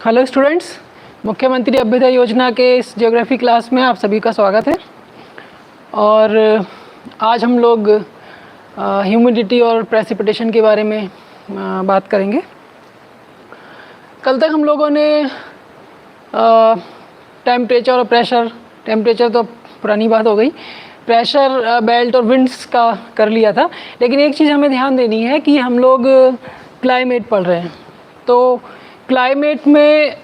Hello students, मुख्यमंत्री अभ्युदय योजना के इस ज्योग्राफी क्लास में आप सभी का स्वागत है। और आज हम लोग ह्यूमिडिटी और प्रेसिपिटेशन के बारे में बात करेंगे। कल तक हम लोगों ने टेम्परेचर और प्रेशर, टेम्परेचर तो पुरानी बात हो गई, प्रेशर बेल्ट और विंड्स का कर लिया था। लेकिन एक चीज़ हमें ध्यान देनी है कि हम लोग क्लाइमेट पढ़ रहे हैं। तो क्लाइमेट में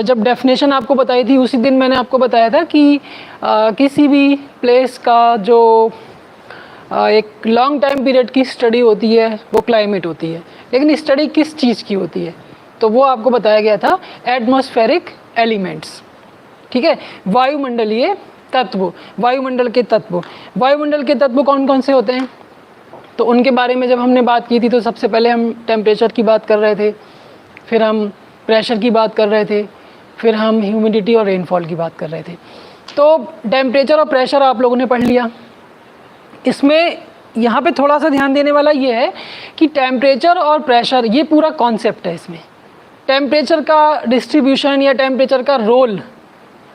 जब डेफिनेशन आपको बताई थी उसी दिन मैंने आपको बताया था कि किसी भी प्लेस का जो एक लॉन्ग टाइम पीरियड की स्टडी होती है वो क्लाइमेट होती है। लेकिन स्टडी किस चीज़ की होती है तो वो आपको बताया गया था एटमॉस्फेरिक एलिमेंट्स। ठीक है, वायुमंडलीय तत्व, वायुमंडल के तत्व। वायुमंडल के तत्व कौन कौन से होते हैं तो उनके बारे में जब हमने बात की थी तो सबसे पहले हम टेम्परेचर की बात कर रहे थे, फिर हम प्रेशर की बात कर रहे थे, फिर हम ह्यूमिडिटी और रेनफॉल की बात कर रहे थे। तो टेम्परेचर और प्रेशर आप लोगों ने पढ़ लिया। इसमें यहाँ पे थोड़ा सा ध्यान देने वाला ये है कि टेम्परेचर और प्रेशर ये पूरा कॉन्सेप्ट है। इसमें टेम्परेचर का डिस्ट्रीब्यूशन या टेम्परेचर का रोल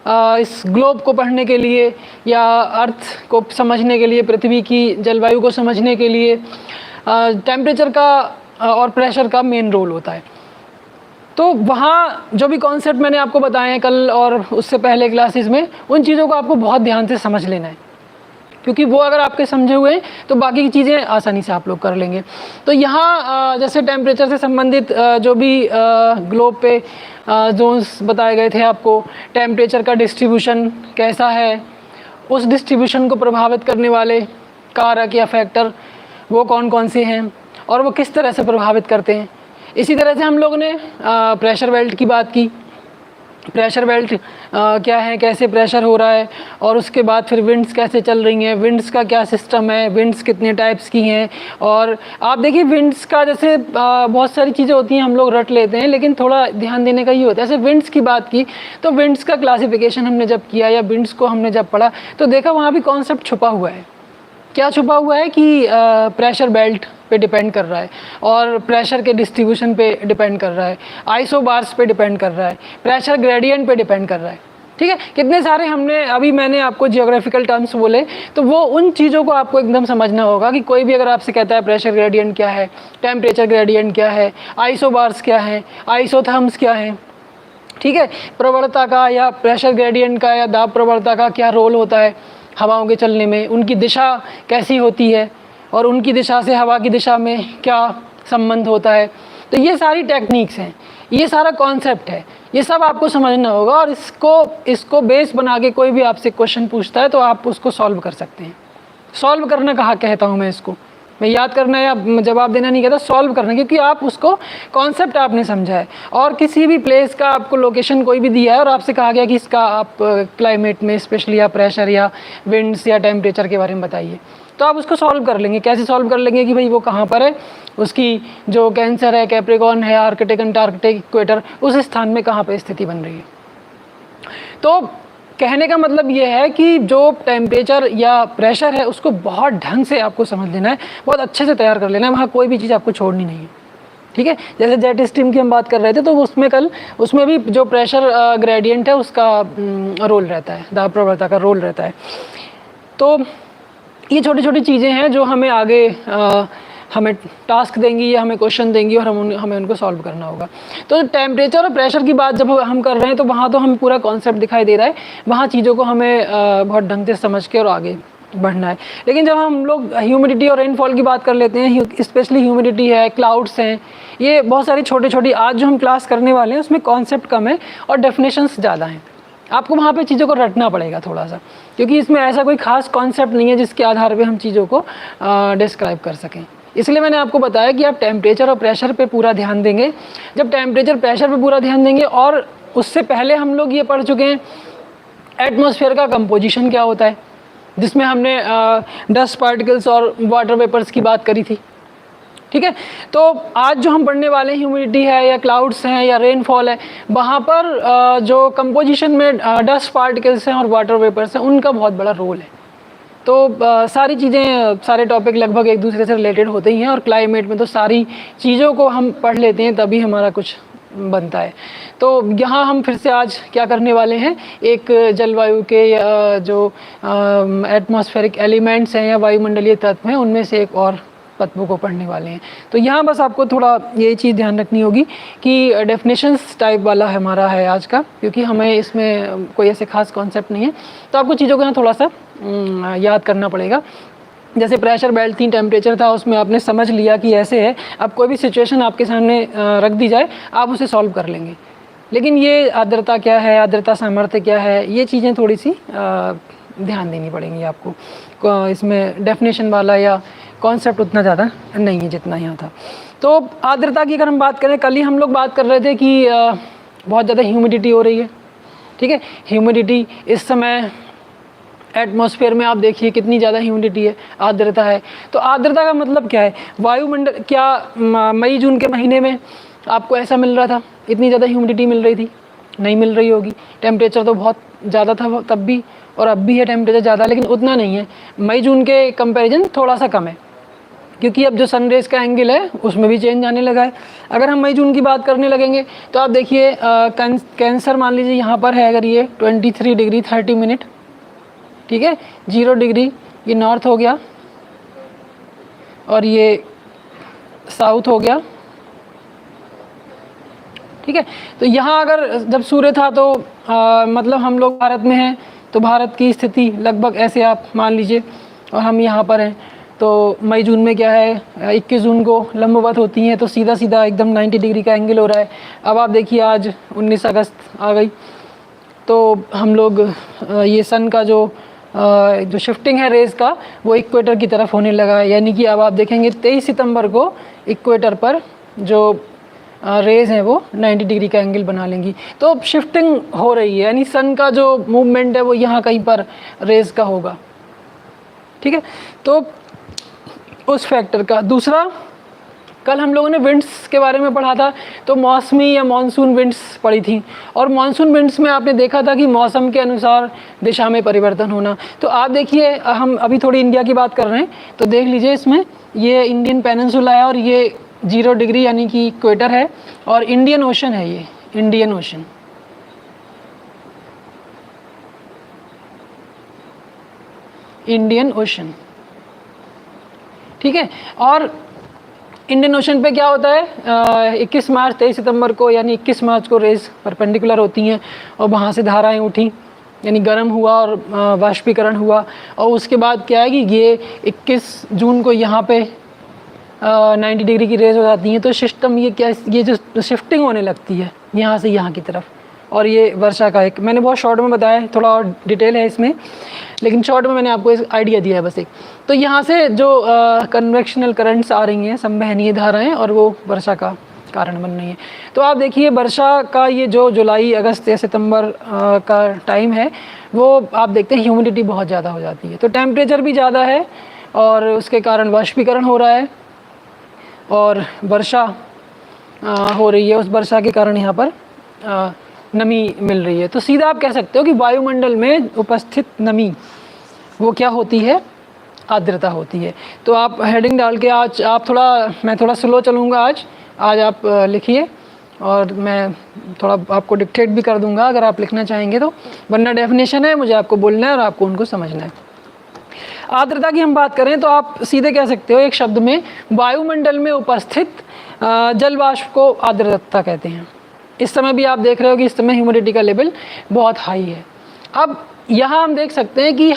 इस ग्लोब को पढ़ने के लिए या अर्थ को समझने के लिए, पृथ्वी की जलवायु को समझने के लिए टेम्परेचर का और प्रेशर का मेन रोल होता है। तो वहाँ जो भी कॉन्सेप्ट मैंने आपको बताए हैं कल और उससे पहले क्लासेस में, उन चीज़ों को आपको बहुत ध्यान से समझ लेना है, क्योंकि वो अगर आपके समझे हुए हैं तो बाकी की चीज़ें आसानी से आप लोग कर लेंगे। तो यहाँ जैसे टेम्परेचर से संबंधित जो भी ग्लोब पे जोन्स बताए गए थे आपको, टेम्परेचर का डिस्ट्रीब्यूशन कैसा है, उस डिस्ट्रीब्यूशन को प्रभावित करने वाले कारक या फैक्टर वो कौन कौन से हैं और वो किस तरह से प्रभावित करते हैं। इसी तरह से हम लोगों ने प्रेशर बेल्ट की बात की। प्रेशर बेल्ट क्या है, कैसे प्रेशर हो रहा है, और उसके बाद फिर विंड्स कैसे चल रही हैं, विंड्स का क्या सिस्टम है, विंड्स कितने टाइप्स की हैं। और आप देखिए विंड्स का जैसे बहुत सारी चीज़ें होती हैं हम लोग रट लेते हैं, लेकिन थोड़ा ध्यान देने का ये होता है। जैसे विंड्स की बात की तो विंड्स का क्लासिफिकेशन हमने जब किया या विंड्स को हमने जब पढ़ा तो देखा वहाँ भी कॉन्सेप्ट छुपा हुआ है। क्या छुपा हुआ है कि प्रेशर बेल्ट पे डिपेंड कर रहा है और प्रेशर के डिस्ट्रीब्यूशन पे डिपेंड कर रहा है, आइसोबार्स पे डिपेंड कर रहा है, प्रेशर ग्रेडियंट पे डिपेंड कर रहा है। ठीक है, कितने सारे हमने अभी मैंने आपको जियोग्राफिकल टर्म्स बोले, तो वो उन चीज़ों को आपको एकदम समझना होगा कि कोई भी अगर आपसे कहता है प्रेशर ग्रेडियंट क्या है, टेम्परेचर ग्रेडियंट क्या है, आइसोबार्स क्या है, आइसोथर्म्स क्या है, ठीक है, प्रवणता का या प्रेशर ग्रेडियंट का या दाब प्रवणता का क्या रोल होता है हवाओं के चलने में, उनकी दिशा कैसी होती है और उनकी दिशा से हवा की दिशा में क्या संबंध होता है। तो ये सारी टेक्निक्स हैं, ये सारा कॉन्सेप्ट है, ये सब आपको समझना होगा। और इसको बेस बना के कोई भी आपसे क्वेश्चन पूछता है तो आप उसको सॉल्व कर सकते हैं। सॉल्व करना कहाँ कहता हूँ मैं, इसको मैं याद करना या जवाब देना नहीं कहता, सॉल्व करना, क्योंकि आप उसको कॉन्सेप्ट आपने समझा है। और किसी भी प्लेस का आपको लोकेशन कोई भी दिया है और आपसे कहा गया कि इसका आप क्लाइमेट में स्पेशली या प्रेशर या विंड्स या टेम्परेचर के बारे में बताइए, तो आप उसको सॉल्व कर लेंगे। कैसे सॉल्व कर लेंगे कि भाई वो कहाँ पर है, उसकी जो कैंसर है, कैप्रिकॉर्न है, आर्कटिक, अंटार्कटिक, इक्वेटर, उस स्थान में कहाँ पर स्थिति बन रही है। तो कहने का मतलब ये है कि जो टेम्परेचर या प्रेशर है उसको बहुत ढंग से आपको समझ लेना है, बहुत अच्छे से तैयार कर लेना है, वहाँ कोई भी चीज़ आपको छोड़नी नहीं है। ठीक है, जैसे जेट स्ट्रीम की हम बात कर रहे थे तो उसमें भी जो प्रेशर ग्रेडियंट है उसका रोल रहता है, दाब प्रवणता का रोल रहता है। तो ये छोटी छोटी चीज़ें हैं जो हमें आगे हमें टास्क देंगी या हमें क्वेश्चन देंगी और हमें उनको सॉल्व करना होगा। तो टेम्परेचर और प्रेशर की बात जब हम कर रहे हैं तो वहाँ तो हमें पूरा कॉन्सेप्ट दिखाई दे रहा है, वहाँ चीज़ों को हमें बहुत ढंग से समझ के और आगे बढ़ना है। लेकिन जब हम लोग ह्यूमिडिटी और रेनफॉल की बात कर लेते हैं, स्पेशली ह्यूमिडिटी है, क्लाउड्स हैं, ये बहुत सारी छोटी छोटी आज जो हम क्लास करने वाले हैं उसमें कॉन्सेप्ट कम है और डेफिनेशंस ज़्यादा हैं। आपको वहाँ पे चीज़ों को रटना पड़ेगा थोड़ा सा, क्योंकि इसमें ऐसा कोई खास कॉन्सेप्ट नहीं है जिसके आधार पे हम चीज़ों को डिस्क्राइब कर सकें। इसलिए मैंने आपको बताया कि आप टेम्परेचर और प्रेशर पे पूरा ध्यान देंगे। जब टेम्परेचर प्रेशर पे पूरा ध्यान देंगे, और उससे पहले हम लोग ये पढ़ चुके हैं एटमॉस्फेयर का कंपोजिशन क्या होता है, जिसमें हमने डस्ट पार्टिकल्स और वाटर वेपर्स की बात करी थी। ठीक है, तो आज जो हम पढ़ने वाले हैं ह्यूमिडिटी है या क्लाउड्स हैं या रेनफॉल है, वहाँ पर जो कंपोजिशन में डस्ट पार्टिकल्स हैं और वाटर वेपर्स हैं उनका बहुत बड़ा रोल है। तो सारी चीज़ें, सारे टॉपिक लगभग एक दूसरे से रिलेटेड होते ही हैं, और क्लाइमेट में तो सारी चीज़ों को हम पढ़ लेते हैं तभी हमारा कुछ बनता है। तो यहाँ हम फिर से आज क्या करने वाले हैं, एक जलवायु के जो एटमॉस्फेरिक एलिमेंट्स हैं या वायुमंडलीय तत्व हैं उनमें से एक और तत्वों को पढ़ने वाले हैं। तो यहाँ बस आपको थोड़ा ये चीज़ ध्यान रखनी होगी कि डेफिनेशंस टाइप वाला हमारा है आज का, क्योंकि हमें इसमें कोई ऐसे खास कॉन्सेप्ट नहीं है, तो आपको चीज़ों को ना थोड़ा सा याद करना पड़ेगा। जैसे प्रेशर बेल्ट थी, टेम्परेचर था, उसमें आपने समझ लिया कि ऐसे है। अब कोई भी सिचुएशन आपके सामने रख दी जाए आप उसे सॉल्व कर लेंगे, लेकिन ये आर्द्रता क्या है, आर्द्रता सामर्थ्य क्या है, ये चीज़ें थोड़ी सी ध्यान देनी पड़ेंगी आपको। इसमें डेफिनेशन वाला या कॉन्सेप्ट उतना ज़्यादा नहीं है जितना यहाँ था। तो आर्द्रता की अगर हम बात करें, कल ही हम लोग बात कर रहे थे कि बहुत ज़्यादा ह्यूमिडिटी हो रही है, ठीक है। ह्यूमिडिटी इस समय एटमॉस्फेयर में आप देखिए कितनी ज़्यादा ह्यूमिडिटी है, आर्द्रता है। तो आर्द्रता का मतलब क्या है, वायुमंडल, क्या मई जून के महीने में आपको ऐसा मिल रहा था, इतनी ज़्यादा ह्यूमिडिटी मिल रही थी? नहीं मिल रही होगी। टेम्परेचर तो बहुत ज़्यादा था तब भी, और अब भी है टेम्परेचर ज़्यादा, लेकिन उतना नहीं है। मई जून के कंपैरिजन थोड़ा सा कम है, क्योंकि अब जो सनरेज का एंगल है उसमें भी चेंज आने लगा है। अगर हम मई जून की बात करने लगेंगे तो आप देखिए कैंसर मान लीजिए यहाँ पर है, अगर ये 23 डिग्री 30 मिनट, ठीक है, 0 डिग्री ये नॉर्थ हो गया और ये साउथ हो गया, ठीक है। तो यहाँ अगर जब सूर्य था तो मतलब हम लोग भारत में हैं, तो भारत की स्थिति लगभग ऐसे आप मान लीजिए, और हम यहाँ पर हैं। तो मई जून में क्या है, 21 जून को लंबवत होती हैं, तो सीधा सीधा एकदम 90 डिग्री का एंगल हो रहा है। अब आप देखिए आज 19 अगस्त आ गई, तो हम लोग ये सन का जो शिफ्टिंग है रेज़ का, वो इक्वेटर की तरफ होने लगा है। यानी कि अब आप देखेंगे 23 सितंबर को इक्वेटर पर जो रेज़ हैं वो 90 डिग्री का एंगल बना लेंगी। तो शिफ्टिंग हो रही है, यानी सन का जो मूवमेंट है वो यहाँ कहीं पर रेज़ का होगा, ठीक है। तो उस फैक्टर का दूसरा, कल हम लोगों ने विंड्स के बारे में पढ़ा था, तो मौसमी या मानसून विंड्स पढ़ी थी, और मानसून विंड्स में आपने देखा था कि मौसम के अनुसार दिशा में परिवर्तन होना। तो आप देखिए, हम अभी थोड़ी इंडिया की बात कर रहे हैं, तो देख लीजिए इसमें ये इंडियन पेनिनसुला है, और ये 0 डिग्री यानी कि इक्वेटर है, और इंडियन ओशन है, ये इंडियन ओशन, इंडियन ओशन, ठीक है। और इंडियन ओशन पे क्या होता है, 21 मार्च 23 सितंबर को, यानी 21 मार्च को रेज़ परपेंडिकुलर होती हैं, और वहाँ से धाराएं उठी, यानी गर्म हुआ और वाष्पीकरण हुआ। और उसके बाद क्या है कि ये 21 जून को यहाँ पे 90 डिग्री की रेज़ हो जाती हैं। तो सिस्टम ये क्या, ये जो शिफ्टिंग होने लगती है यहाँ से यहाँ की तरफ, और ये वर्षा का एक, मैंने बहुत शॉर्ट में बताया है, थोड़ा और डिटेल है इसमें, लेकिन शॉर्ट में मैंने आपको एक आइडिया दिया है बस एक। तो यहाँ से जो कन्वेक्शनल करंट्स आ रही हैं, संवहनीय धाराएं, और वो वर्षा का कारण बन रही हैं। तो आप देखिए वर्षा का ये जो जुलाई अगस्त या सितंबर का टाइम है, वो आप देखते हैं ह्यूमिडिटी बहुत ज़्यादा हो जाती है, तो टेम्परेचर भी ज़्यादा है, और उसके कारण वाष्पीकरण हो रहा है, और वर्षा हो रही है। उस वर्षा के कारण यहाँ पर नमी मिल रही है। तो सीधा आप कह सकते हो कि वायुमंडल में उपस्थित नमी वो क्या होती है, आर्द्रता होती है। तो आप हेडिंग डाल के आज आप मैं थोड़ा स्लो चलूँगा आज आप लिखिए, और मैं थोड़ा आपको डिक्टेट भी कर दूँगा अगर आप लिखना चाहेंगे तो, वरना डेफिनेशन है, मुझे आपको बोलना है और आपको उनको समझना है। आर्द्रता की हम बात करें तो आप सीधे कह सकते हो एक शब्द में, वायुमंडल में उपस्थित जल वाष्प को आर्द्रता कहते हैं। इस समय भी आप देख रहे हो कि इस समय ह्यूमिडिटी का लेवल बहुत हाई है। अब यहाँ हम देख सकते हैं कि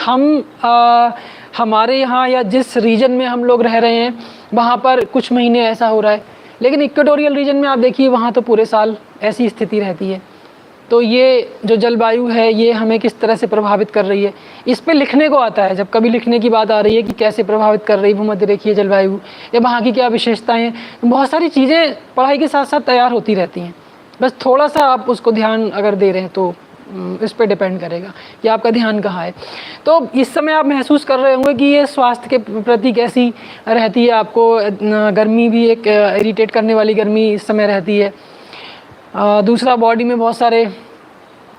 हमारे यहाँ या जिस रीजन में हम लोग रह रहे हैं वहाँ पर कुछ महीने ऐसा हो रहा है, लेकिन इक्वेटोरियल रीजन में आप देखिए वहाँ तो पूरे साल ऐसी स्थिति रहती है। तो ये जो जलवायु है ये हमें किस तरह से प्रभावित कर रही है, इस पे लिखने को आता है। जब कभी लिखने की बात आ रही है कि कैसे प्रभावित कर रही है भूमध्य रेखीय जलवायु या वहाँ की क्या विशेषताएँ हैं, बहुत सारी चीज़ें पढ़ाई के साथ साथ तैयार होती रहती हैं। बस थोड़ा सा आप उसको ध्यान अगर दे रहे हैं तो इस पे डिपेंड करेगा कि आपका ध्यान कहाँ है। तो इस समय आप महसूस कर रहे होंगे कि ये स्वास्थ्य के प्रति कैसी रहती है। आपको गर्मी भी एक इरिटेट करने वाली गर्मी इस समय रहती है। दूसरा, बॉडी में बहुत सारे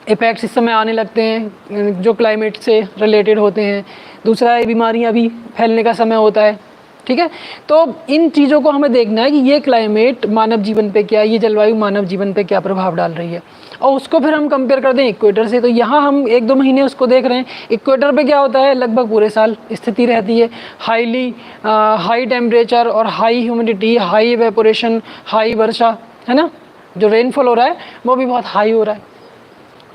इफ़ेक्ट्स इस समय आने लगते हैं जो क्लाइमेट से रिलेटेड होते हैं। दूसरा, ये बीमारियाँ भी फैलने का समय होता है, ठीक है। तो इन चीज़ों को हमें देखना है कि ये क्लाइमेट मानव जीवन पे क्या, ये जलवायु मानव जीवन पे क्या प्रभाव डाल रही है, और उसको फिर हम कंपेयर करते हैं इक्वेटर से। तो यहाँ हम 1-2 महीने उसको देख रहे हैं। इक्वेटर पे क्या होता है, लगभग पूरे साल स्थिति रहती है हाई टेम्परेचर और high humidity, high evaporation, high वर्षा, है ना। जो रेनफॉल हो रहा है वो भी बहुत हाई हो रहा है,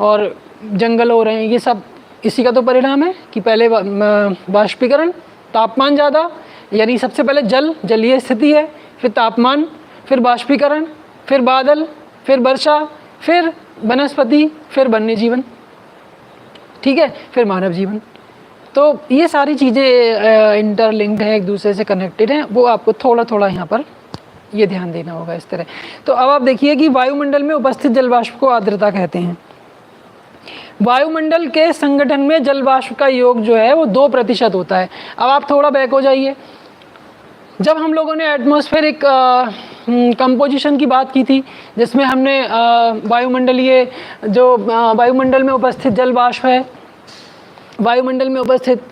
और जंगल हो रहे हैं। ये सब इसी का तो परिणाम है कि पहले बाष्पीकरण, तापमान ज़्यादा, यानी सबसे पहले जलीय स्थिति है, फिर तापमान, फिर बाष्पीकरण, फिर बादल, फिर वर्षा, फिर वनस्पति, फिर वन्य जीवन, ठीक है, फिर मानव जीवन। तो ये सारी चीज़ें इंटरलिंक्ड है, एक दूसरे से कनेक्टेड हैं। वो आपको थोड़ा थोड़ा यहाँ पर ये ध्यान देना होगा इस तरह। तो अब आप देखिए कि वायुमंडल में उपस्थित जलवाष्प को आर्द्रता कहते हैं। वायुमंडल के संगठन में जलवाष्प का योग जो है वो 2% होता है। अब आप थोड़ा बैक हो जाइए। जब हम लोगों ने एटमॉस्फेरिक कंपोजिशन की बात की थी, जिसमें हमने वायुमंडलीय जो वायुमंडल में उपस्थित जलवाष्प है, वायुमंडल में उपस्थित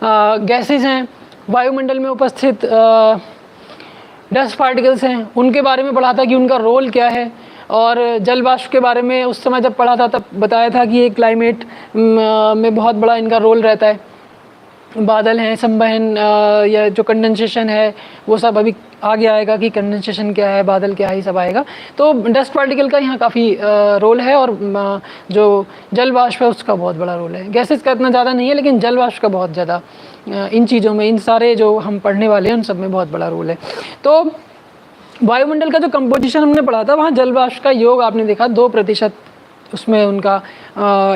गैसेस हैं, वायुमंडल में उपस्थित डस्ट पार्टिकल्स हैं, उनके बारे में पढ़ा था कि उनका रोल क्या है। और जलवाष्प के बारे में उस समय जब पढ़ा था तब बताया था कि ये क्लाइमेट में बहुत बड़ा इनका रोल रहता है। बादल हैं, संवहन या जो कंडेंसेशन है वो सब अभी आगे आएगा कि कंडेंसेशन क्या है, बादल क्या है, ये सब आएगा। तो डस्ट पार्टिकल का यहाँ काफ़ी रोल है, और जो जलवाष्प है उसका बहुत बड़ा रोल है। गैसेस का इतना ज़्यादा नहीं है, लेकिन जलवाष्प का बहुत ज़्यादा इन चीज़ों में, इन सारे जो हम पढ़ने वाले हैं उन सब में बहुत बड़ा रोल है। तो वायुमंडल का जो कंपोजिशन हमने पढ़ा था, वहाँ जलवाष्प का योग आपने देखा 2% उसमें उनका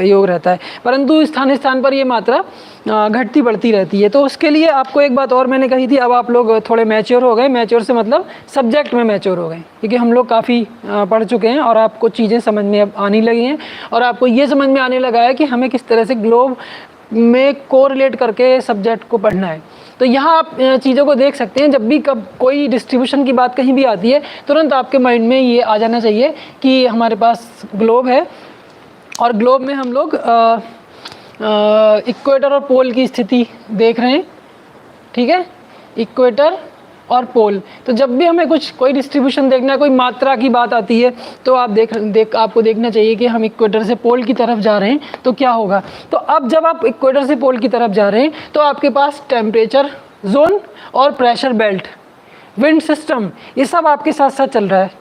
योग रहता है, परंतु स्थान स्थान पर ये मात्रा घटती बढ़ती रहती है। तो उसके लिए आपको एक बात और मैंने कही थी, अब आप लोग थोड़े मैच्योर हो गए। मैच्योर से मतलब सब्जेक्ट में मैच्योर हो गए, क्योंकि हम लोग काफ़ी पढ़ चुके हैं और आपको चीज़ें समझ में अब आने लगी हैं, और आपको ये समझ में आने लगा है कि हमें किस तरह से ग्लोब में कोरिलेट करके सब्जेक्ट को पढ़ना है। तो यहाँ आप चीज़ों को देख सकते हैं। जब भी कब कोई डिस्ट्रीब्यूशन की बात कहीं भी आती है, तुरंत आपके माइंड में ये आ जाना चाहिए कि हमारे पास ग्लोब है, और ग्लोब में हम लोग इक्वेटर और पोल की स्थिति देख रहे हैं, ठीक है, इक्वेटर और पोल। तो जब भी हमें कोई डिस्ट्रीब्यूशन देखना है, कोई मात्रा की बात आती है, तो आप आपको देखना चाहिए कि हम इक्वेटर से पोल की तरफ जा रहे हैं तो क्या होगा। तो अब जब आप इक्वेटर से पोल की तरफ जा रहे हैं तो आपके पास टेम्परेचर जोन और प्रेशर बेल्ट, विंड सिस्टम, ये सब आपके साथ साथ चल रहा है,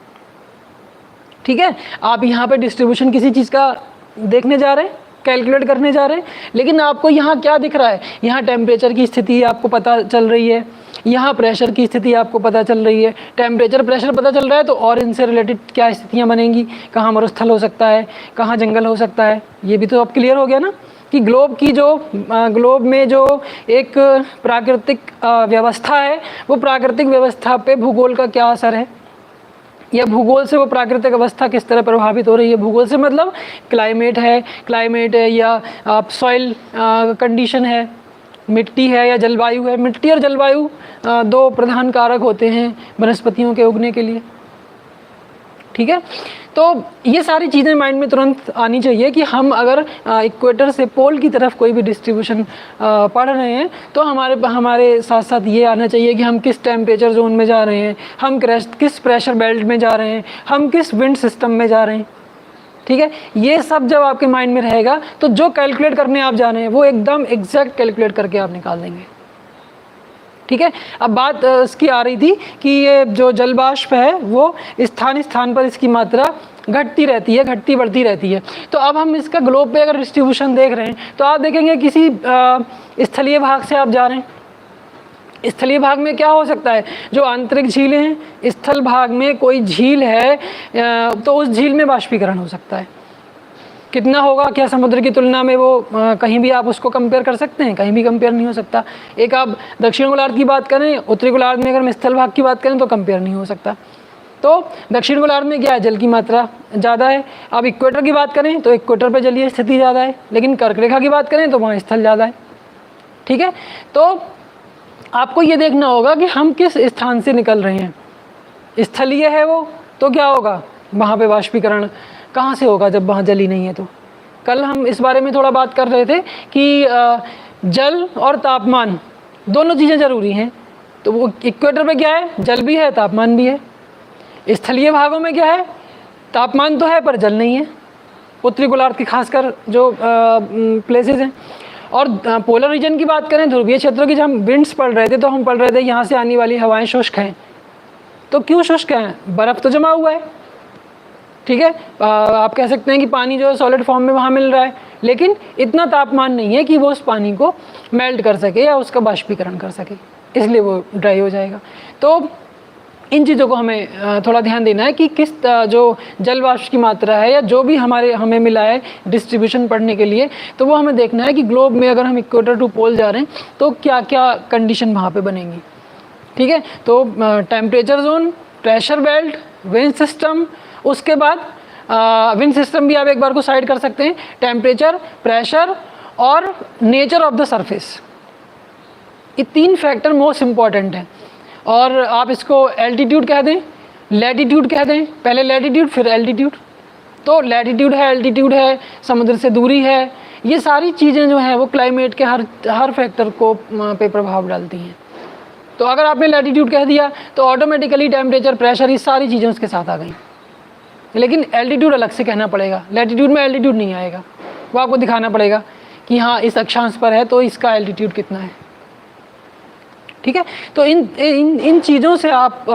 ठीक है। आप यहाँ पे डिस्ट्रीब्यूशन किसी चीज़ का देखने जा रहे हैं, कैलकुलेट करने जा रहे हैं, लेकिन आपको यहाँ क्या दिख रहा है, यहाँ टेम्परेचर की स्थिति आपको पता चल रही है, यहाँ प्रेशर की स्थिति आपको पता चल रही है। टेम्परेचर प्रेशर पता चल रहा है, तो और इनसे रिलेटेड क्या स्थितियाँ बनेंगी, कहाँ मरुस्थल हो सकता है, कहाँ जंगल हो सकता है, ये भी तो अब क्लियर हो गया ना कि ग्लोब में जो एक प्राकृतिक व्यवस्था है, वो प्राकृतिक व्यवस्था पे भूगोल का क्या असर है, या भूगोल से वो प्राकृतिक अवस्था किस तरह प्रभावित हो रही है। भूगोल से मतलब क्लाइमेट है या सॉइल कंडीशन है, मिट्टी है या जलवायु है। मिट्टी और जलवायु 2 प्रधान कारक होते हैं वनस्पतियों के उगने के लिए, ठीक है। तो ये सारी चीज़ें माइंड में तुरंत आनी चाहिए कि हम अगर इक्वेटर से पोल की तरफ कोई भी डिस्ट्रीब्यूशन पढ़ रहे हैं, तो हमारे साथ साथ ये आना चाहिए कि हम किस टेम्परेचर जोन में जा रहे हैं, हम किस प्रेशर बेल्ट में जा रहे हैं, हम किस विंड सिस्टम में जा रहे हैं, ठीक है। ये सब जब आपके माइंड में रहेगा तो जो कैलकुलेट करने आप जा रहे हैं वो एकदम एग्जैक्ट कैलकुलेट करके आप निकाल देंगे, ठीक है। अब बात इसकी आ रही थी कि ये जो जलवाष्प है वो स्थान स्थान पर इसकी मात्रा घटती रहती है, घटती बढ़ती रहती है। तो अब हम इसका ग्लोब पे अगर डिस्ट्रीब्यूशन देख रहे हैं, तो आप देखेंगे किसी स्थलीय भाग से आप जा रहे हैं। स्थलीय भाग में क्या हो सकता है, जो आंतरिक झीलें हैं, स्थल भाग में कोई झील है तो उस झील में बाष्पीकरण हो सकता है। कितना होगा, क्या समुद्र की तुलना में वो कहीं भी आप उसको कंपेयर कर सकते हैं, कहीं भी कंपेयर नहीं हो सकता। एक आप दक्षिण गोलार्ध की बात करें, उत्तरी गोलार्ध में अगर हम स्थल भाग की बात करें तो कंपेयर नहीं हो सकता। तो दक्षिण गोलार्ध में क्या है, जल की मात्रा ज़्यादा है। अब इक्वेटर की बात करें तो इक्वेटर पर जलीय स्थिति ज़्यादा है, लेकिन कर्क रेखा की बात करें तो वहाँ स्थल ज़्यादा है, ठीक है। तो आपको ये देखना होगा कि हम किस स्थान से निकल रहे हैं। स्थलीय है वो तो क्या होगा, वहाँ पे बाष्पीकरण कहाँ से होगा जब वहाँ जल ही नहीं है। तो कल हम इस बारे में थोड़ा बात कर रहे थे कि जल और तापमान दोनों चीज़ें ज़रूरी हैं। तो वो इक्वेटर पे क्या है, जल भी है तापमान भी है। स्थलीय भागों में क्या है, तापमान तो है पर जल नहीं है, उत्तरी गोलार्ध के खासकर जो प्लेसेस हैं। और पोलर रीजन की बात करें, ध्रुवीय क्षेत्रों की, जब हम विंड्स पढ़ रहे थे तो हम पढ़ रहे थे यहाँ से आने वाली हवाएं शुष्क हैं। तो क्यों शुष्क हैं, बर्फ़ तो जमा हुआ है, ठीक है, आप कह सकते हैं कि पानी जो है सॉलिड फॉर्म में वहाँ मिल रहा है, लेकिन इतना तापमान नहीं है कि वो उस पानी को मेल्ट कर सके या उसका बाष्पीकरण कर सके, इसलिए वो ड्राई हो जाएगा। तो इन चीज़ों को हमें थोड़ा ध्यान देना है कि किस जो जल वाष्प की मात्रा है या जो भी हमें मिला है डिस्ट्रीब्यूशन पढ़ने के लिए, तो वो हमें देखना है कि ग्लोब में अगर हम इक्वेटर टू पोल जा रहे हैं तो क्या क्या कंडीशन वहाँ पे बनेंगी, ठीक है। तो temperature zone, pressure belt, wind system, उसके बाद विंड सिस्टम भी आप एक बार को साइड कर सकते हैं, टेम्परेचर, प्रेशर और नेचर ऑफ द सरफेस, ये 3 फैक्टर मोस्ट इम्पॉर्टेंट हैं। और आप इसको एल्टीट्यूड कह दें, लैटीट्यूड कह दें, पहले लैटीट्यूड फिर एल्टीट्यूड। तो लैटीट्यूड है, एल्टीट्यूड है, समुद्र से दूरी है, ये सारी चीज़ें जो हैं वो क्लाइमेट के हर फैक्टर को पे प्रभाव डालती हैं। तो अगर आपने लैटीट्यूड कह दिया तो ऑटोमेटिकली टेम्परेचर, प्रेशर, ये सारी चीज़ें उसके साथ आ गई। लेकिन एल्टीट्यूड अलग से कहना पड़ेगा, लैटीट्यूड में एल्टीट्यूड नहीं आएगा, वो आपको दिखाना पड़ेगा कि हाँ इस अक्षांश पर है तो इसका एल्टीट्यूड कितना है, ठीक है। तो इन चीज़ों से आप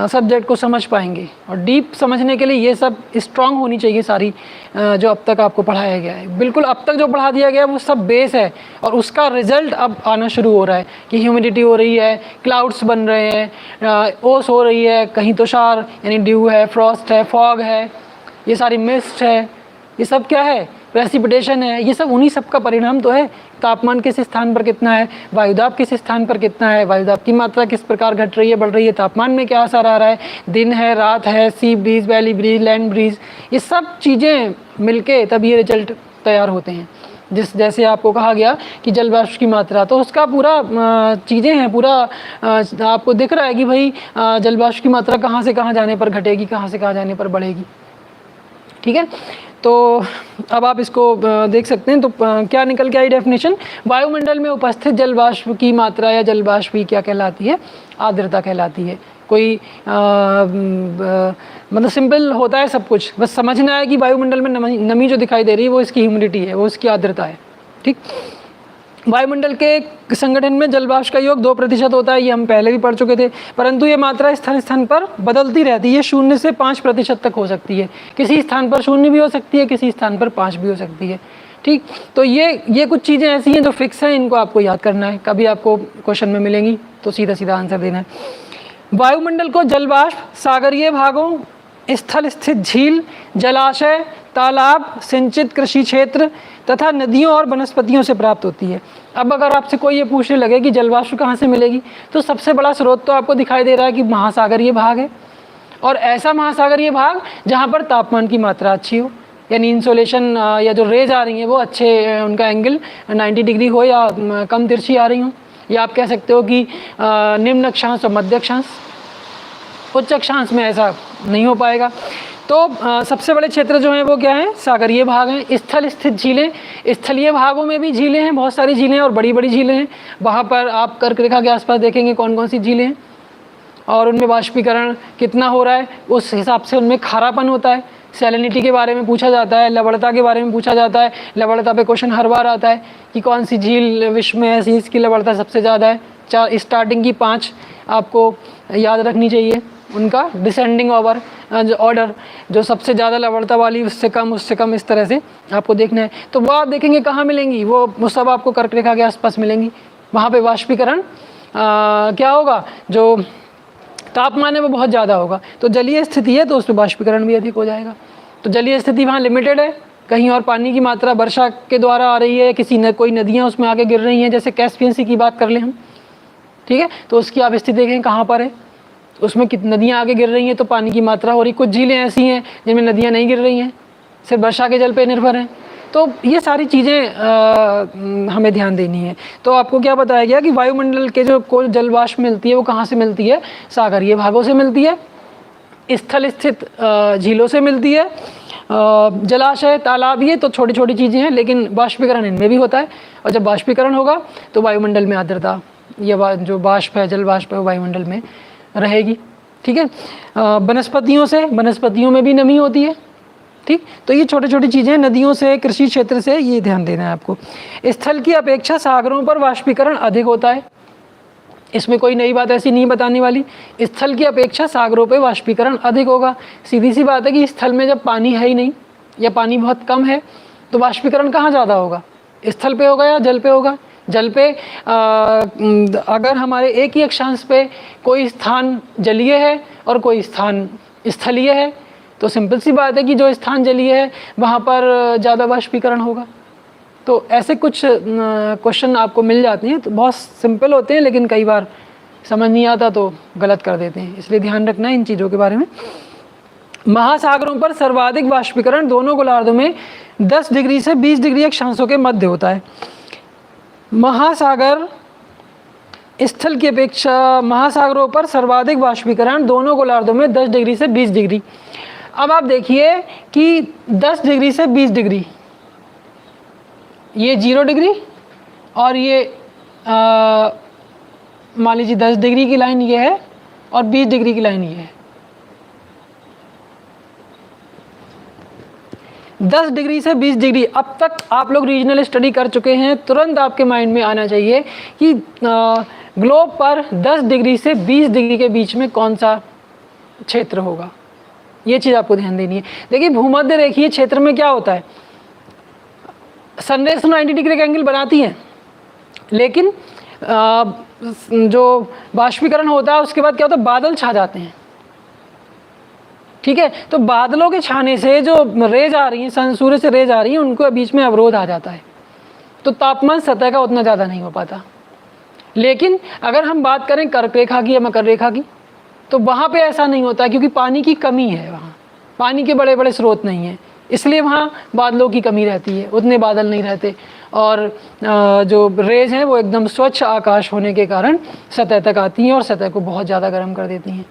सब्जेक्ट को समझ पाएंगे। और डीप समझने के लिए ये सब स्ट्रांग होनी चाहिए सारी जो अब तक आपको पढ़ाया गया है। बिल्कुल अब तक जो पढ़ा दिया गया है वो सब बेस है, और उसका रिजल्ट अब आना शुरू हो रहा है कि ह्यूमिडिटी हो रही है, क्लाउड्स बन रहे हैं, ओस हो रही है, कहीं तुषार यानी ड्यू है, फ्रॉस्ट है, फॉग है, ये सारी मिस्ट है, ये सब क्या है, प्रेसिपिटेशन है। ये सब उन्हीं सब का परिणाम तो है। तापमान किस स्थान पर कितना है, वायुदाब किस स्थान पर कितना है, वायुदाब की मात्रा किस प्रकार घट रही है, बढ़ रही है, तापमान में क्या असर आ रहा है, दिन है, रात है, sea breeze, valley breeze, land breeze, ये सब चीज़ें मिलके तब ये रिजल्ट तैयार होते हैं। जैसे आपको कहा गया कि जल वाष्प की मात्रा, तो उसका पूरा चीज़ें हैं, पूरा आपको दिख रहा है कि भाई जल वाष्प की मात्रा कहाँ से कहाँ जाने पर घटेगी, कहाँ से कहाँ जाने पर बढ़ेगी, ठीक है। तो अब आप इसको देख सकते हैं। तो क्या निकल के आई डेफिनेशन, वायुमंडल में उपस्थित जल वाष्प की मात्रा या जल वाष्प की क्या कहलाती है, आर्द्रता कहलाती है। कोई मतलब सिंपल होता है सब कुछ, बस समझना है कि वायुमंडल में नमी जो दिखाई दे रही है वो इसकी ह्यूमिडिटी है, वो इसकी आर्द्रता है, ठीक। वायुमंडल के संगठन में जल वाष्प का योग 2% होता है, ये हम पहले भी पढ़ चुके थे, परंतु ये मात्रा स्थान स्थान पर बदलती रहती है, 0 से 5% तक हो सकती है। किसी स्थान पर 0 भी हो सकती है, किसी स्थान पर 5 भी हो सकती है, ठीक। तो ये कुछ चीज़ें ऐसी हैं जो फिक्स हैं, इनको आपको याद करना है, कभी आपको क्वेश्चन में मिलेंगी तो सीधा सीधा आंसर देना है। वायुमंडल को जल वाष्प सागरीय भागों, स्थल स्थित झील, जलाशय, तालाब, सिंचित कृषि क्षेत्र तथा नदियों और वनस्पतियों से प्राप्त होती है। अब अगर आपसे कोई ये पूछने लगे कि जल वाष्प कहाँ से मिलेगी, तो सबसे बड़ा स्रोत तो आपको दिखाई दे रहा है कि महासागरीय भाग है, और ऐसा महासागरीय भाग जहाँ पर तापमान की मात्रा अच्छी हो, यानी इंसोलेशन या जो रेज आ रही हैं वो अच्छे, उनका एंगल 90 डिग्री हो या कम तिरछी आ रही हो, या आप कह सकते हो कि निम्न अक्षांश और मध्य अक्षांश। उच्च अक्षांश में ऐसा नहीं हो पाएगा। तो सबसे बड़े क्षेत्र जो हैं वो क्या हैं, सागरीय भाग हैं। स्थल स्थित झीलें, स्थलीय भागों में भी झीलें हैं, बहुत सारी झीलें और बड़ी बड़ी झीलें हैं। वहाँ पर आप कर्क रेखा के आसपास देखेंगे कौन कौन सी झीलें हैं, और उनमें बाष्पीकरण कितना हो रहा है, उस हिसाब से उनमें खारापन होता है। सैलिनिटी के बारे में पूछा जाता है, लवणता के बारे में पूछा जाता है। लवणता पे क्वेश्चन हर बार आता है कि कौन सी झील विश्व में ऐसी इसकी लवणता सबसे ज़्यादा है। स्टार्टिंग की 5 आपको याद रखनी चाहिए, उनका डिसेंडिंग ऑर्डर, जो सबसे ज़्यादा लवणता वाली उससे कम, इस तरह से आपको देखना है। तो वो आप देखेंगे कहाँ मिलेंगी, वो सब आपको कर्क रेखा के आसपास मिलेंगी। वहाँ पे वाष्पीकरण क्या होगा, जो तापमान है वो बहुत ज़्यादा होगा। तो जलीय स्थिति है तो उसमें वाष्पीकरण भी अधिक हो जाएगा। तो जलीय स्थिति वहाँ लिमिटेड है, कहीं और पानी की मात्रा वर्षा के द्वारा आ रही है, कोई नदियाँ उसमें आगे गिर रही हैं, जैसे कैस्पियन सी की बात कर लें हम, ठीक है। तो उसकी आप स्थिति देखें कहाँ पर है, उसमें कितनी नदियाँ आगे गिर रही हैं तो पानी की मात्रा हो रही। कुछ झीलें ऐसी हैं जिनमें नदियाँ नहीं गिर रही हैं, सिर्फ वर्षा के जल पे निर्भर हैं। तो ये सारी चीज़ें हमें ध्यान देनी है। तो आपको क्या बताया गया कि वायुमंडल के जो कोई जल वाष्प मिलती है वो कहाँ से मिलती है, सागरीय भागों से मिलती है, स्थल स्थित झीलों से मिलती है, जलाशय, तालाब, ये तो छोटी छोटी चीज़ें हैं, लेकिन बाष्पीकरण इनमें भी होता है। और जब बाष्पीकरण होगा तो वायुमंडल में आर्द्रता या जो बाष्प है, जल बाष्प है, वो वायुमंडल में रहेगी। ठीक है, वनस्पतियों से, वनस्पतियों में भी नमी होती है। ठीक, तो ये छोटी छोटी चीज़ें, नदियों से, कृषि क्षेत्र से, ये ध्यान देना है आपको। स्थल की अपेक्षा सागरों पर वाष्पीकरण अधिक होता है, इसमें कोई नई बात ऐसी नहीं बताने वाली। स्थल की अपेक्षा सागरों पे वाष्पीकरण अधिक होगा। सीधी सी बात है कि स्थल में जब पानी है ही नहीं या पानी बहुत कम है तो वाष्पीकरण कहाँ ज़्यादा होगा, स्थल पे होगा या जल पे होगा। जल पे अगर हमारे एक ही अक्षांश पे कोई स्थान जलीय है और कोई स्थान स्थलीय है तो सिंपल सी बात है कि जो स्थान जलीय है वहाँ पर ज़्यादा वाष्पीकरण होगा। तो ऐसे कुछ क्वेश्चन आपको मिल जाते हैं, तो बहुत सिंपल होते हैं लेकिन कई बार समझ नहीं आता तो गलत कर देते हैं, इसलिए ध्यान रखना है इन चीज़ों के बारे में। महासागरों पर सर्वाधिक वाष्पीकरण दोनों गोलार्धों में 10 डिग्री से 20 डिग्री अक्षांशों के मध्य होता है। महासागर स्थल की अपेक्षा, महासागरों पर सर्वाधिक वाष्पीकरण दोनों गोलार्धों में 10 डिग्री से 20 डिग्री। अब आप देखिए कि 10 डिग्री से 20 डिग्री, ये 0 डिग्री और ये मान लीजिए 10 डिग्री की लाइन ये है और 20 डिग्री की लाइन ये है। 10 डिग्री से 20 डिग्री, अब तक आप लोग रीजनल स्टडी कर चुके हैं, तुरंत आपके माइंड में आना चाहिए कि ग्लोब पर 10 डिग्री से 20 डिग्री के बीच में कौन सा क्षेत्र होगा, ये चीज़ आपको ध्यान देनी है। देखिए भूमध्य रेखीय क्षेत्र में क्या होता है, सनरेज 90 डिग्री का एंगल बनाती है, लेकिन जो वाष्पीकरण होता है उसके बाद क्या होता है, बादल छा जाते हैं। ठीक है, तो बादलों के छाने से जो रेज आ रही हैं, सूर्य से रेज आ रही हैं, उनको बीच में अवरोध आ जाता है, तो तापमान सतह का उतना ज़्यादा नहीं हो पाता। लेकिन अगर हम बात करें कर्क रेखा की या मकर रेखा की, तो वहाँ पे ऐसा नहीं होता क्योंकि पानी की कमी है, वहाँ पानी के बड़े बड़े स्रोत नहीं हैं, इसलिए वहाँ बादलों की कमी रहती है, उतने बादल नहीं रहते, और जो रेज हैं वो एकदम स्वच्छ आकाश होने के कारण सतह तक आती हैं और सतह को बहुत ज़्यादा गर्म कर देती हैं।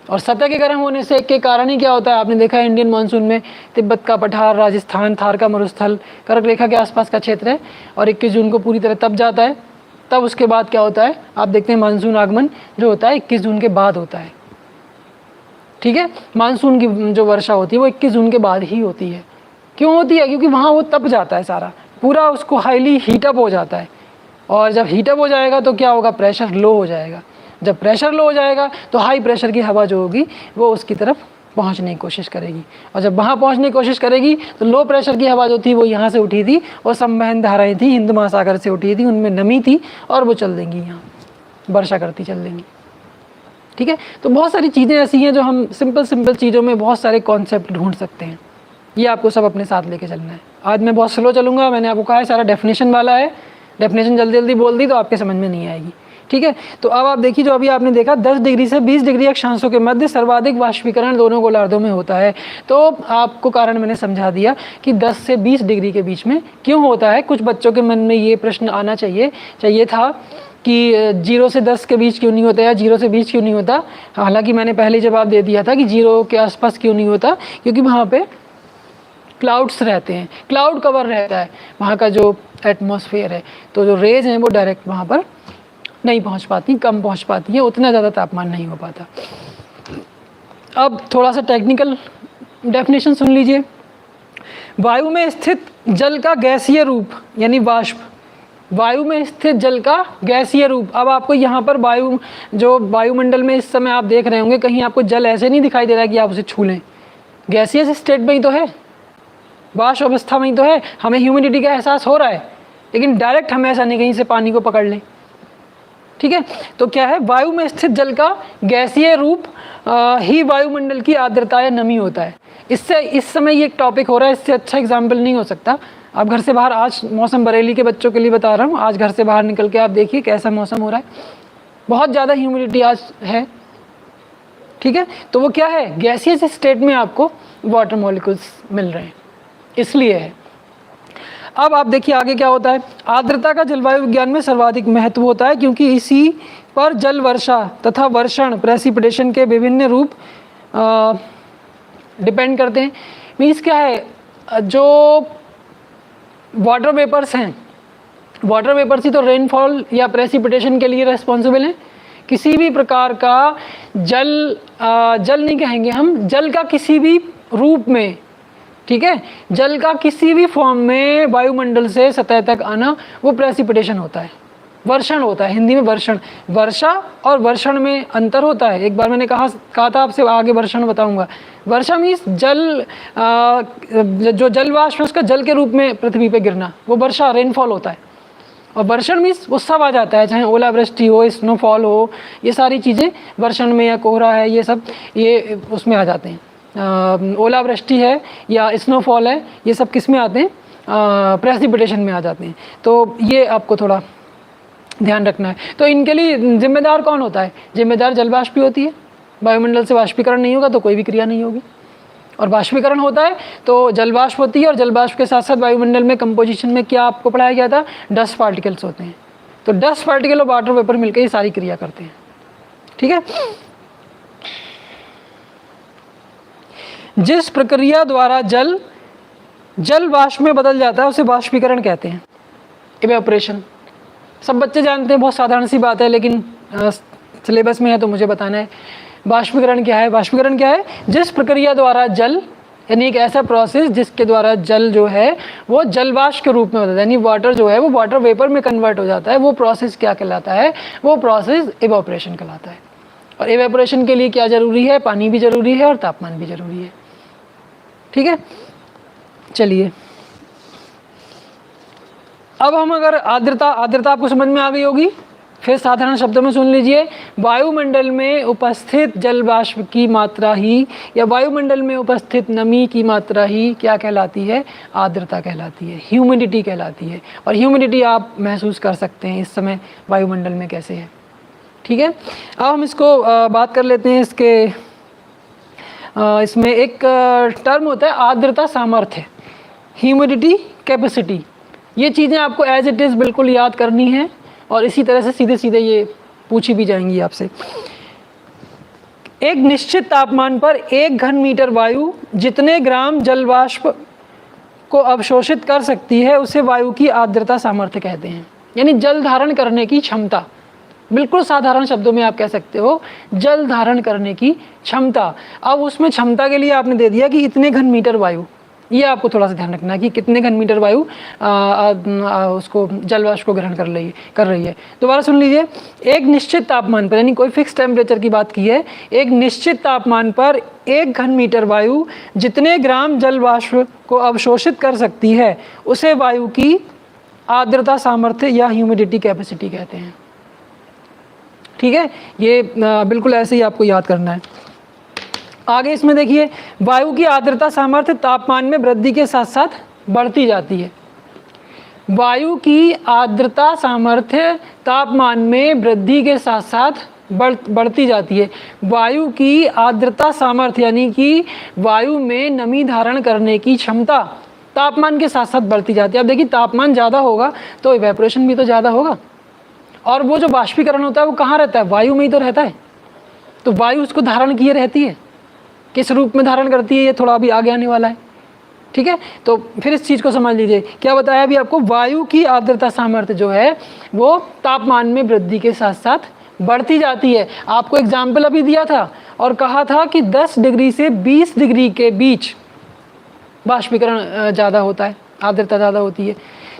और सतह के गर्म होने से के कारण ही क्या होता है, आपने देखा है इंडियन मानसून में तिब्बत का पठार, राजस्थान, थार का मरुस्थल कर्क रेखा के आसपास का क्षेत्र है, और 21 जून को पूरी तरह तप जाता है। तब उसके बाद क्या होता है, आप देखते हैं मानसून आगमन जो होता है 21 जून के बाद होता है। ठीक है, मानसून की जो वर्षा होती है वो 21 जून के बाद ही होती है। क्यों होती है, क्योंकि वहाँ वो तप जाता है, सारा पूरा उसको हाईली हीटअप हो जाता है, और जब हीटअप हो जाएगा तो क्या होगा, प्रेशर लो हो जाएगा। जब प्रेशर लो हो जाएगा तो हाई प्रेशर की हवा जो होगी वो उसकी तरफ पहुंचने की कोशिश करेगी, और जब वहाँ पहुंचने की कोशिश करेगी तो लो प्रेशर की हवा जो थी वो यहाँ से उठी थी, और संवहन धाराएं थी हिंद महासागर से उठी थी, उनमें नमी थी और वो चल देंगी, यहाँ वर्षा करती चल देंगी। ठीक है, तो बहुत सारी चीज़ें ऐसी हैं जो हम सिंपल चीज़ों में बहुत सारे कॉन्सेप्ट ढूंढ सकते हैं, ये आपको सब अपने साथ लेके चलना है। आज मैं बहुत स्लो चलूँगा, मैंने आपको कहा है सारा डेफिनेशन वाला है, डेफिनेशन जल्दी बोल दी तो आपके समझ में नहीं आएगी। ठीक है, तो अब आप देखिए, जो अभी आपने देखा 10 डिग्री से 20 डिग्री अक्षांशों के मध्य सर्वाधिक वाष्पीकरण दोनों गोलार्धों में होता है। तो आपको कारण मैंने समझा दिया कि 10 से 20 डिग्री के बीच में क्यों होता है। कुछ बच्चों के मन में ये प्रश्न आना चाहिए था कि 0 से 10 के बीच क्यों नहीं होता या 0 से 20 क्यों नहीं होता। हालांकि मैंने पहले जवाब दे दिया था कि 0 के आसपास क्यों नहीं होता, क्योंकि वहाँ पे क्लाउड्स रहते हैं, क्लाउड कवर रहता है, वहाँ का जो एटमॉस्फेयर है, तो जो रेज हैं वो डायरेक्ट वहाँ पर नहीं पहुँच पाती, कम पहुँच पाती है, उतना ज़्यादा तापमान नहीं हो पाता। अब थोड़ा सा टेक्निकल डेफिनेशन सुन लीजिए। वायु में स्थित जल का गैसीय रूप यानी वाष्प, वायु में स्थित जल का गैसीय रूप। अब आपको यहाँ पर जो वायुमंडल में इस समय आप देख रहे होंगे, कहीं आपको जल ऐसे नहीं दिखाई दे रहा है कि आप उसे छू लें, गैसीय स्टेट में ही तो है, वाष्प अवस्था में ही तो है, हमें ह्यूमिडिटी का एहसास हो रहा है, लेकिन डायरेक्ट हम ऐसा नहीं कहीं से पानी को पकड़ लें। ठीक है, तो क्या है, वायु में स्थित जल का गैसीय रूप ही वायुमंडल की आर्द्रता या नमी होता है। इससे इस समय ये एक टॉपिक हो रहा है, इससे अच्छा एग्जाम्पल नहीं हो सकता। आप घर से बाहर, आज मौसम बरेली के बच्चों के लिए बता रहा हूँ, आज घर से बाहर निकल के आप देखिए कैसा मौसम हो रहा है, बहुत ज़्यादा ह्यूमिडिटी आज है। ठीक है, तो वो क्या है, गैसियस स्टेट में आपको वाटर मॉलिक्यूल्स मिल रहे हैं, इसलिए है। अब आप देखिए आगे क्या होता है। आर्द्रता का जलवायु विज्ञान में सर्वाधिक महत्व होता है, क्योंकि इसी पर जल वर्षा तथा वर्षण प्रेसिपिटेशन के विभिन्न रूप डिपेंड करते हैं। मीन्स क्या है, जो वाटर वेपर्स हैं वाटर वेपर्स ही तो रेनफॉल या प्रेसिपिटेशन के लिए रेस्पॉन्सिबल हैं। किसी भी प्रकार का जल नहीं कहेंगे हम, जल का किसी भी रूप में, ठीक है, जल का किसी भी फॉर्म में वायुमंडल से सतह तक आना वो प्रेसिपिटेशन होता है, वर्षण होता है। हिंदी में वर्षण, वर्षा और वर्षण में अंतर होता है। एक बार मैंने कहा था आपसे, आगे वर्षण बताऊंगा। वर्षा मीन्स जल, जो जल वाष्प है उसका जल के रूप में पृथ्वी पे गिरना, वो वर्षा, रेनफॉल होता है। और वर्षण मीन्स वो सब आ जाता है, चाहे ओलावृष्टि हो, स्नोफॉल हो, ये सारी चीज़ें वर्षण में, या कोहरा है, ये सब ये उसमें आ जाते हैं। ओलावृष्टि है या स्नोफॉल है, ये सब किस में आते हैं, प्रेसिपिटेशन में आ जाते हैं। तो ये आपको थोड़ा ध्यान रखना है। तो इनके लिए जिम्मेदार कौन होता है? जिम्मेदार जल वाष्प ही होती है। वायुमंडल से वाष्पीकरण नहीं होगा तो कोई भी क्रिया नहीं होगी, और वाष्पीकरण होता है तो जल वाष्प होती है, और जल वाष्प के साथ साथ वायुमंडल में कंपोजिशन में क्या आपको पढ़ाया गया था, डस्ट पार्टिकल्स होते हैं। तो डस्ट पार्टिकल और वाटर वेपर मिलकर ये सारी क्रिया करते हैं, ठीक है। जिस प्रक्रिया द्वारा जल वाष्प में बदल जाता है उसे वाष्पीकरण कहते हैं, इवेपोरेशन। सब बच्चे जानते हैं, बहुत साधारण सी बात है, लेकिन सिलेबस में है तो मुझे बताना है। वाष्पीकरण क्या है? वाष्पीकरण क्या है? जिस प्रक्रिया द्वारा जल, यानी एक ऐसा प्रोसेस जिसके द्वारा जल जो है वो जल वाष्प के रूप में होता है, यानी वाटर जो है वो वाटर वेपर में कन्वर्ट हो जाता है। वो प्रोसेस क्या कहलाता है? वो प्रोसेस इवेपोरेशन कहलाता है। और इवेपोरेशन के लिए क्या जरूरी है? पानी भी जरूरी है और तापमान भी जरूरी है, ठीक है। चलिए, अब हम अगर आर्द्रता आपको समझ में आ गई होगी, फिर साधारण शब्दों में सुन लीजिए। वायुमंडल में उपस्थित जल वाष्प की मात्रा ही, या वायुमंडल में उपस्थित नमी की मात्रा ही क्या कहलाती है? आर्द्रता कहलाती है, ह्यूमिडिटी कहलाती है। और ह्यूमिडिटी आप महसूस कर सकते हैं इस समय वायुमंडल में कैसे है, ठीक है। अब हम इसको बात कर लेते हैं। इसमें एक टर्म होता है आर्द्रता सामर्थ्य, ह्यूमिडिटी कैपेसिटी। ये चीज़ें आपको एज इट इज़ बिल्कुल याद करनी है, और इसी तरह से सीधे सीधे ये पूछी भी जाएंगी आपसे। एक निश्चित तापमान पर 1 घन मीटर वायु जितने ग्राम जल वाष्प को अवशोषित कर सकती है उसे वायु की आर्द्रता सामर्थ्य कहते हैं, यानी जल धारण करने की क्षमता। बिल्कुल साधारण शब्दों में आप कह सकते हो जल धारण करने की क्षमता। अब उसमें क्षमता के लिए आपने दे दिया कि इतने घन मीटर वायु, ये आपको थोड़ा सा ध्यान रखना है कि कितने घन मीटर वायु उसको जल वाष्प को ग्रहण कर रही है। दोबारा सुन लीजिए, एक निश्चित तापमान पर, यानी कोई फिक्स टेम्परेचर की बात की है, एक निश्चित तापमान पर 1 घन मीटर वायु जितने ग्राम जल वाष्प को अवशोषित कर सकती है उसे वायु की आर्द्रता सामर्थ्य या ह्यूमिडिटी कैपेसिटी कहते हैं, ठीक है। ये बिल्कुल ऐसे ही आपको याद करना है। आगे इसमें देखिए, वायु की आर्द्रता सामर्थ्य तापमान में वृद्धि के साथ साथ बढ़ती जाती है। वायु की आर्द्रता सामर्थ्य तापमान में वृद्धि के साथ साथ बढ़ती जाती है। वायु की आर्द्रता सामर्थ्य यानी कि वायु में नमी धारण करने की क्षमता तापमान के साथ साथ बढ़ती जाती है। अब देखिए, तापमान ज़्यादा होगा तो इवेपोरेशन भी तो ज़्यादा होगा, और वो जो बाष्पीकरण होता है वो कहाँ रहता है? वायु में ही तो रहता है। तो वायु उसको धारण किए रहती है, किस रूप में धारण करती है ये थोड़ा अभी आगे आने वाला है, ठीक है। तो फिर इस चीज़ को समझ लीजिए, क्या बताया अभी आपको? वायु की आर्द्रता सामर्थ्य जो है वो तापमान में वृद्धि के साथ साथ बढ़ती जाती है। आपको एग्जाम्पल अभी दिया था और कहा था कि 10 डिग्री से 20 डिग्री के बीच बाष्पीकरण ज़्यादा होता है, आर्द्रता ज़्यादा होती है।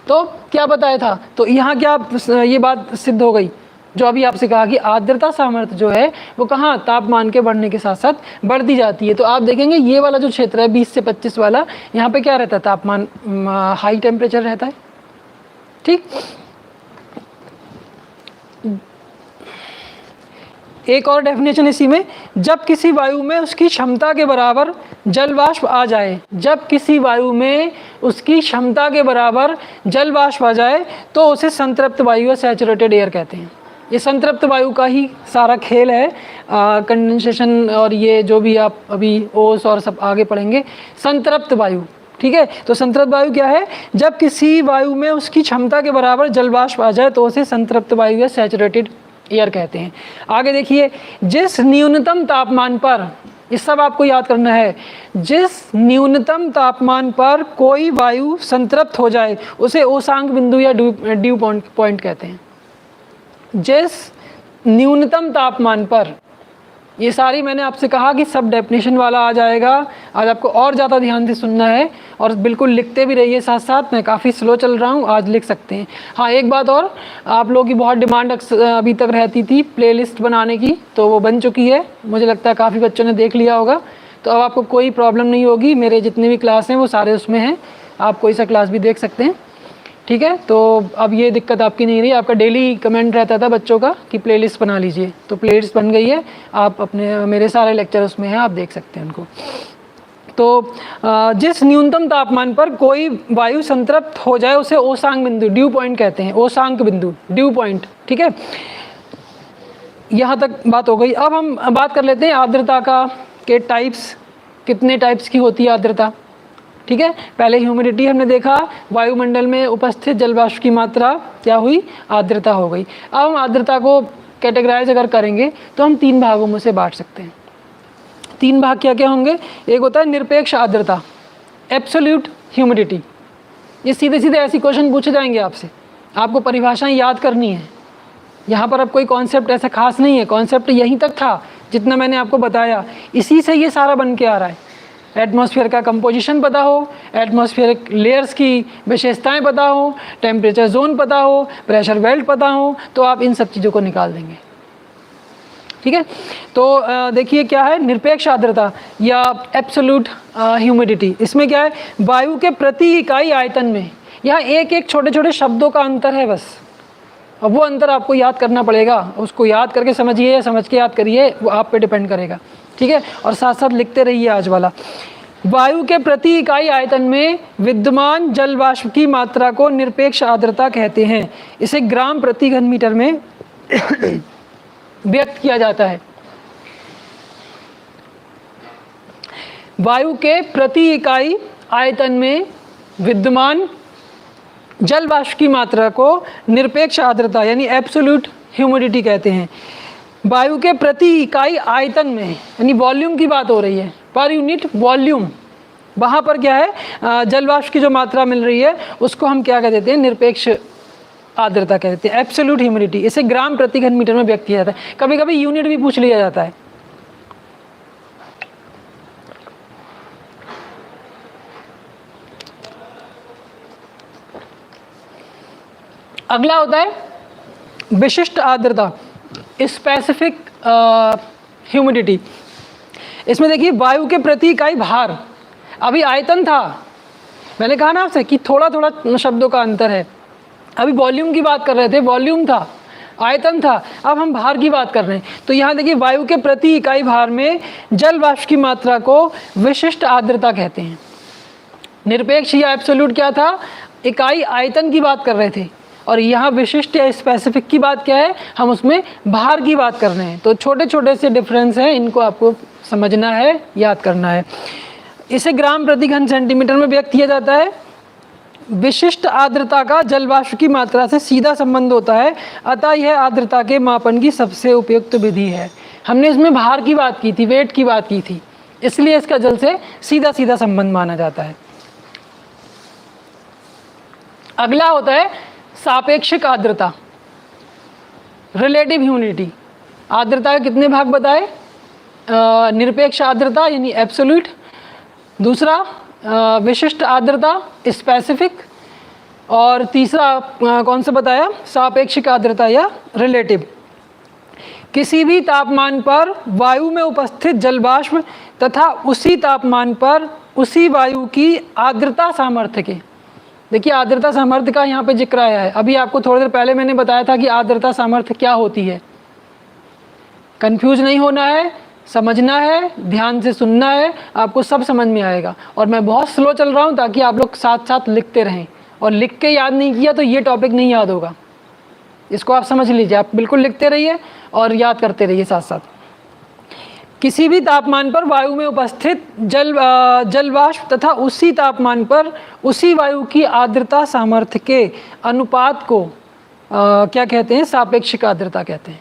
तो क्या बताया था? तो यहाँ क्या ये बात सिद्ध हो गई जो अभी आपसे कहा कि आर्द्रता सामर्थ्य जो है वो कहाँ तापमान के बढ़ने के साथ साथ बढ़ती जाती है। तो आप देखेंगे ये वाला जो क्षेत्र है 20 से 25 वाला, यहाँ पे क्या रहता है? तापमान, हाई टेम्परेचर रहता है, ठीक। एक और डेफिनेशन इसी में, जब किसी वायु में उसकी क्षमता के बराबर जल वाष्प आ जाए, जब किसी वायु में उसकी क्षमता के बराबर जल वाष्प आ जाए तो उसे संतृप्त वायु या सैचुरेटेड एयर कहते हैं। ये संतृप्त वायु का ही सारा खेल है, कंडेंसेशन और ये जो भी आप अभी ओस और सब आगे पढ़ेंगे, संतृप्त वायु, ठीक है। तो संतृप्त वायु क्या है? जब किसी वायु में उसकी क्षमता के बराबर जल वाष्प आ जाए तो उसे संतृप्त वायु या सैचुरेटेड एयर कहते हैं। आगे देखिए, जिस न्यूनतम तापमान पर, ये सब आपको याद करना है। जिस न्यूनतम तापमान पर कोई वायु संतृप्त हो जाए उसे ओसांक बिंदु या ड्यू पॉइंट कहते हैं। जिस न्यूनतम तापमान पर, ये सारी मैंने आपसे कहा कि सब डेफिनेशन वाला आ जाएगा। आज आपको और ज़्यादा ध्यान से सुनना है और बिल्कुल लिखते भी रहिए साथ साथ। मैं काफ़ी स्लो चल रहा हूँ, आज लिख सकते हैं। हाँ, एक बात और, आप लोगों की बहुत डिमांड अभी तक रहती थी प्लेलिस्ट बनाने की, तो वो बन चुकी है। मुझे लगता है काफ़ी बच्चों ने देख लिया होगा, तो अब आपको कोई प्रॉब्लम नहीं होगी। मेरे जितने भी क्लास हैं वो सारे उसमें हैं, आप कोई सा क्लास भी देख सकते हैं। ठीक है, तो अब ये दिक्कत आपकी नहीं रही। आपका डेली कमेंट रहता था बच्चों का कि प्लेलिस्ट बना लीजिए, तो प्लेलिस्ट बन गई है। आप अपने, मेरे सारे लेक्चर उसमें हैं, आप देख सकते हैं उनको। तो जिस न्यूनतम तापमान पर कोई वायु संतृप्त हो जाए उसे ओसांक बिंदु, ड्यू पॉइंट कहते हैं। ओसांक बिंदु, ड्यू पॉइंट। ठीक है, यहाँ तक बात हो गई। अब हम बात कर लेते हैं आर्द्रता के टाइप्स। कितने टाइप्स की होती है आर्द्रता? ठीक है, पहले ह्यूमिडिटी हमने देखा, वायुमंडल में उपस्थित जलवाष्प की मात्रा क्या हुई? आर्द्रता हो गई। अब हम आर्द्रता को कैटेगराइज अगर करेंगे तो हम 3 भागों में से बांट सकते हैं। 3 भाग क्या क्या होंगे? एक होता है निरपेक्ष आर्द्रता, एब्सोल्यूट ह्यूमिडिटी। ये सीधे सीधे ऐसे क्वेश्चन पूछे जाएंगे आपसे, आपको परिभाषाएं याद करनी है। यहाँ पर अब कोई कॉन्सेप्ट ऐसा खास नहीं है, कॉन्सेप्ट यहीं तक था जितना मैंने आपको बताया, इसी से ये सारा बन के आ रहा है। एटमॉस्फेयर का कंपोजिशन पता हो, एटमॉस्फेरिक लेयर्स की विशेषताएं पता हो, टेम्परेचर जोन पता हो, प्रेशर बेल्ट पता हो, तो आप इन सब चीज़ों को निकाल देंगे। ठीक है, तो देखिए क्या है निरपेक्ष आर्द्रता या एब्सोल्यूट ह्यूमिडिटी। इसमें क्या है? वायु के प्रति इकाई आयतन में, यहाँ एक एक छोटे छोटे शब्दों का अंतर है बस। अब वो अंतर आपको याद करना पड़ेगा, उसको याद करके समझिए या समझ के याद करिए, वो आप पे डिपेंड करेगा। ठीक है, और साथ साथ लिखते रहिए आज वाला। वायु के प्रति इकाई आयतन में विद्यमान जल वाष्प की मात्रा को निरपेक्ष आर्द्रता कहते हैं। इसे ग्राम प्रति घन मीटर में व्यक्त किया जाता है। वायु के प्रति इकाई आयतन में विद्यमान जल वाष्प की मात्रा को निरपेक्ष आर्द्रता यानी एब्सोल्यूट ह्यूमिडिटी कहते हैं। वायु के प्रति इकाई आयतन में, यानी वॉल्यूम की बात हो रही है, पर यूनिट वॉल्यूम, वहाँ पर क्या है जल वाष्प की जो मात्रा मिल रही है उसको हम क्या कह देते हैं? निरपेक्ष आर्द्रता कह देते हैं, एब्सोल्यूट ह्यूमिडिटी। इसे ग्राम प्रति घन मीटर में व्यक्त किया जाता है। कभी कभी यूनिट भी पूछ लिया जाता है। अगला होता है विशिष्ट आर्द्रता, स्पेसिफिक ह्यूमिडिटी। इसमें देखिए वायु के प्रति इकाई भार, अभी आयतन था, मैंने कहा ना आपसे कि थोड़ा थोड़ा शब्दों का अंतर है। अभी वॉल्यूम की बात कर रहे थे, वॉल्यूम था, आयतन था, अब हम भार की बात कर रहे हैं। तो यहाँ देखिए वायु के प्रति इकाई भार में जल वाष्प की मात्रा को विशिष्ट आर्द्रता कहते हैं। निरपेक्ष या एब्सोल्यूट क्या था? इकाई आयतन की बात कर रहे थे, और यहाँ विशिष्ट या स्पेसिफिक की बात क्या है? हम उसमें भार की बात कर रहे हैं। तो छोटे छोटे से डिफरेंस हैं, इनको आपको समझना है, याद करना है। इसे ग्राम प्रति घन सेंटीमीटर में व्यक्त किया जाता है। विशिष्ट आर्द्रता का जल वाष्प की मात्रा से सीधा संबंध होता है, अतः यह आर्द्रता के मापन की सबसे उपयुक्त विधि है। हमने इसमें भार की बात की थी, वेट की बात की थी, इसलिए इसका जल से सीधा सीधा संबंध माना जाता है। अगला होता है सापेक्षिक आर्द्रता, रिलेटिव ह्यूमिडिटी। आर्द्रता के कितने भाग बताए? निरपेक्ष आर्द्रता यानी एब्सोल्यूट, दूसरा विशिष्ट आर्द्रता स्पेसिफिक, और तीसरा कौन सा बताया? सापेक्षिक आर्द्रता या रिलेटिव। किसी भी तापमान पर वायु में उपस्थित जलवाष्प तथा उसी तापमान पर उसी वायु की आर्द्रता सामर्थ्य के, देखिए आर्द्रता सामर्थ्य का यहाँ पे जिक्र आया है। अभी आपको थोड़ी देर पहले मैंने बताया था कि आर्द्रता सामर्थ्य क्या होती है। कंफ्यूज नहीं होना है, समझना है, ध्यान से सुनना है, आपको सब समझ में आएगा। और मैं बहुत स्लो चल रहा हूँ ताकि आप लोग साथ साथ लिखते रहें, और लिख के याद नहीं किया तो ये टॉपिक नहीं याद होगा। इसको आप समझ लीजिए, आप बिल्कुल लिखते रहिए और याद करते रहिए साथ साथ। किसी भी तापमान पर वायु में उपस्थित जलवाष्प तथा उसी तापमान पर उसी वायु की आर्द्रता सामर्थ्य के अनुपात को क्या कहते हैं? सापेक्षिक आर्द्रता कहते हैं।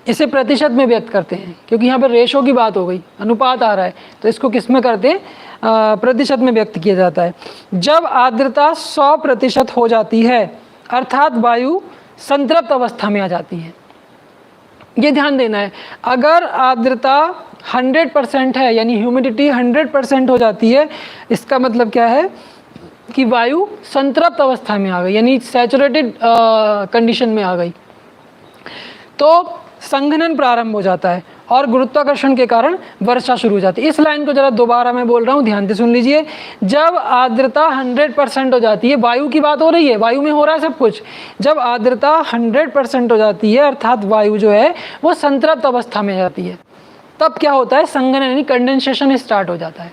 इसे प्रतिशत में व्यक्त करते हैं, क्योंकि यहाँ पर रेशो की बात हो गई, अनुपात आ रहा है, तो इसको किस में करते हैं, प्रतिशत में व्यक्त किया जाता है। जब आर्द्रता 100% हो जाती है अर्थात वायु संतृप्त अवस्था में आ जाती है। ये ध्यान देना है, अगर आर्द्रता 100% है यानी ह्यूमिडिटी 100% हो जाती है, इसका मतलब क्या है कि वायु संतृप्त अवस्था में आ गई यानी सैचुरेटेड कंडीशन में आ गई, तो संघनन प्रारंभ हो जाता है और गुरुत्वाकर्षण के कारण वर्षा शुरू हो जाती है। इस लाइन को जरा दोबारा मैं बोल रहा हूँ, ध्यान से सुन लीजिए। जब आर्द्रता 100% हो जाती है, वायु की बात हो रही है, वायु में हो रहा है सब कुछ। जब आर्द्रता 100% हो जाती है अर्थात वायु जो है वो संतृप्त अवस्था में जाती है, तब क्या होता है, संघनन यानी कंडेंसेशन स्टार्ट हो जाता है।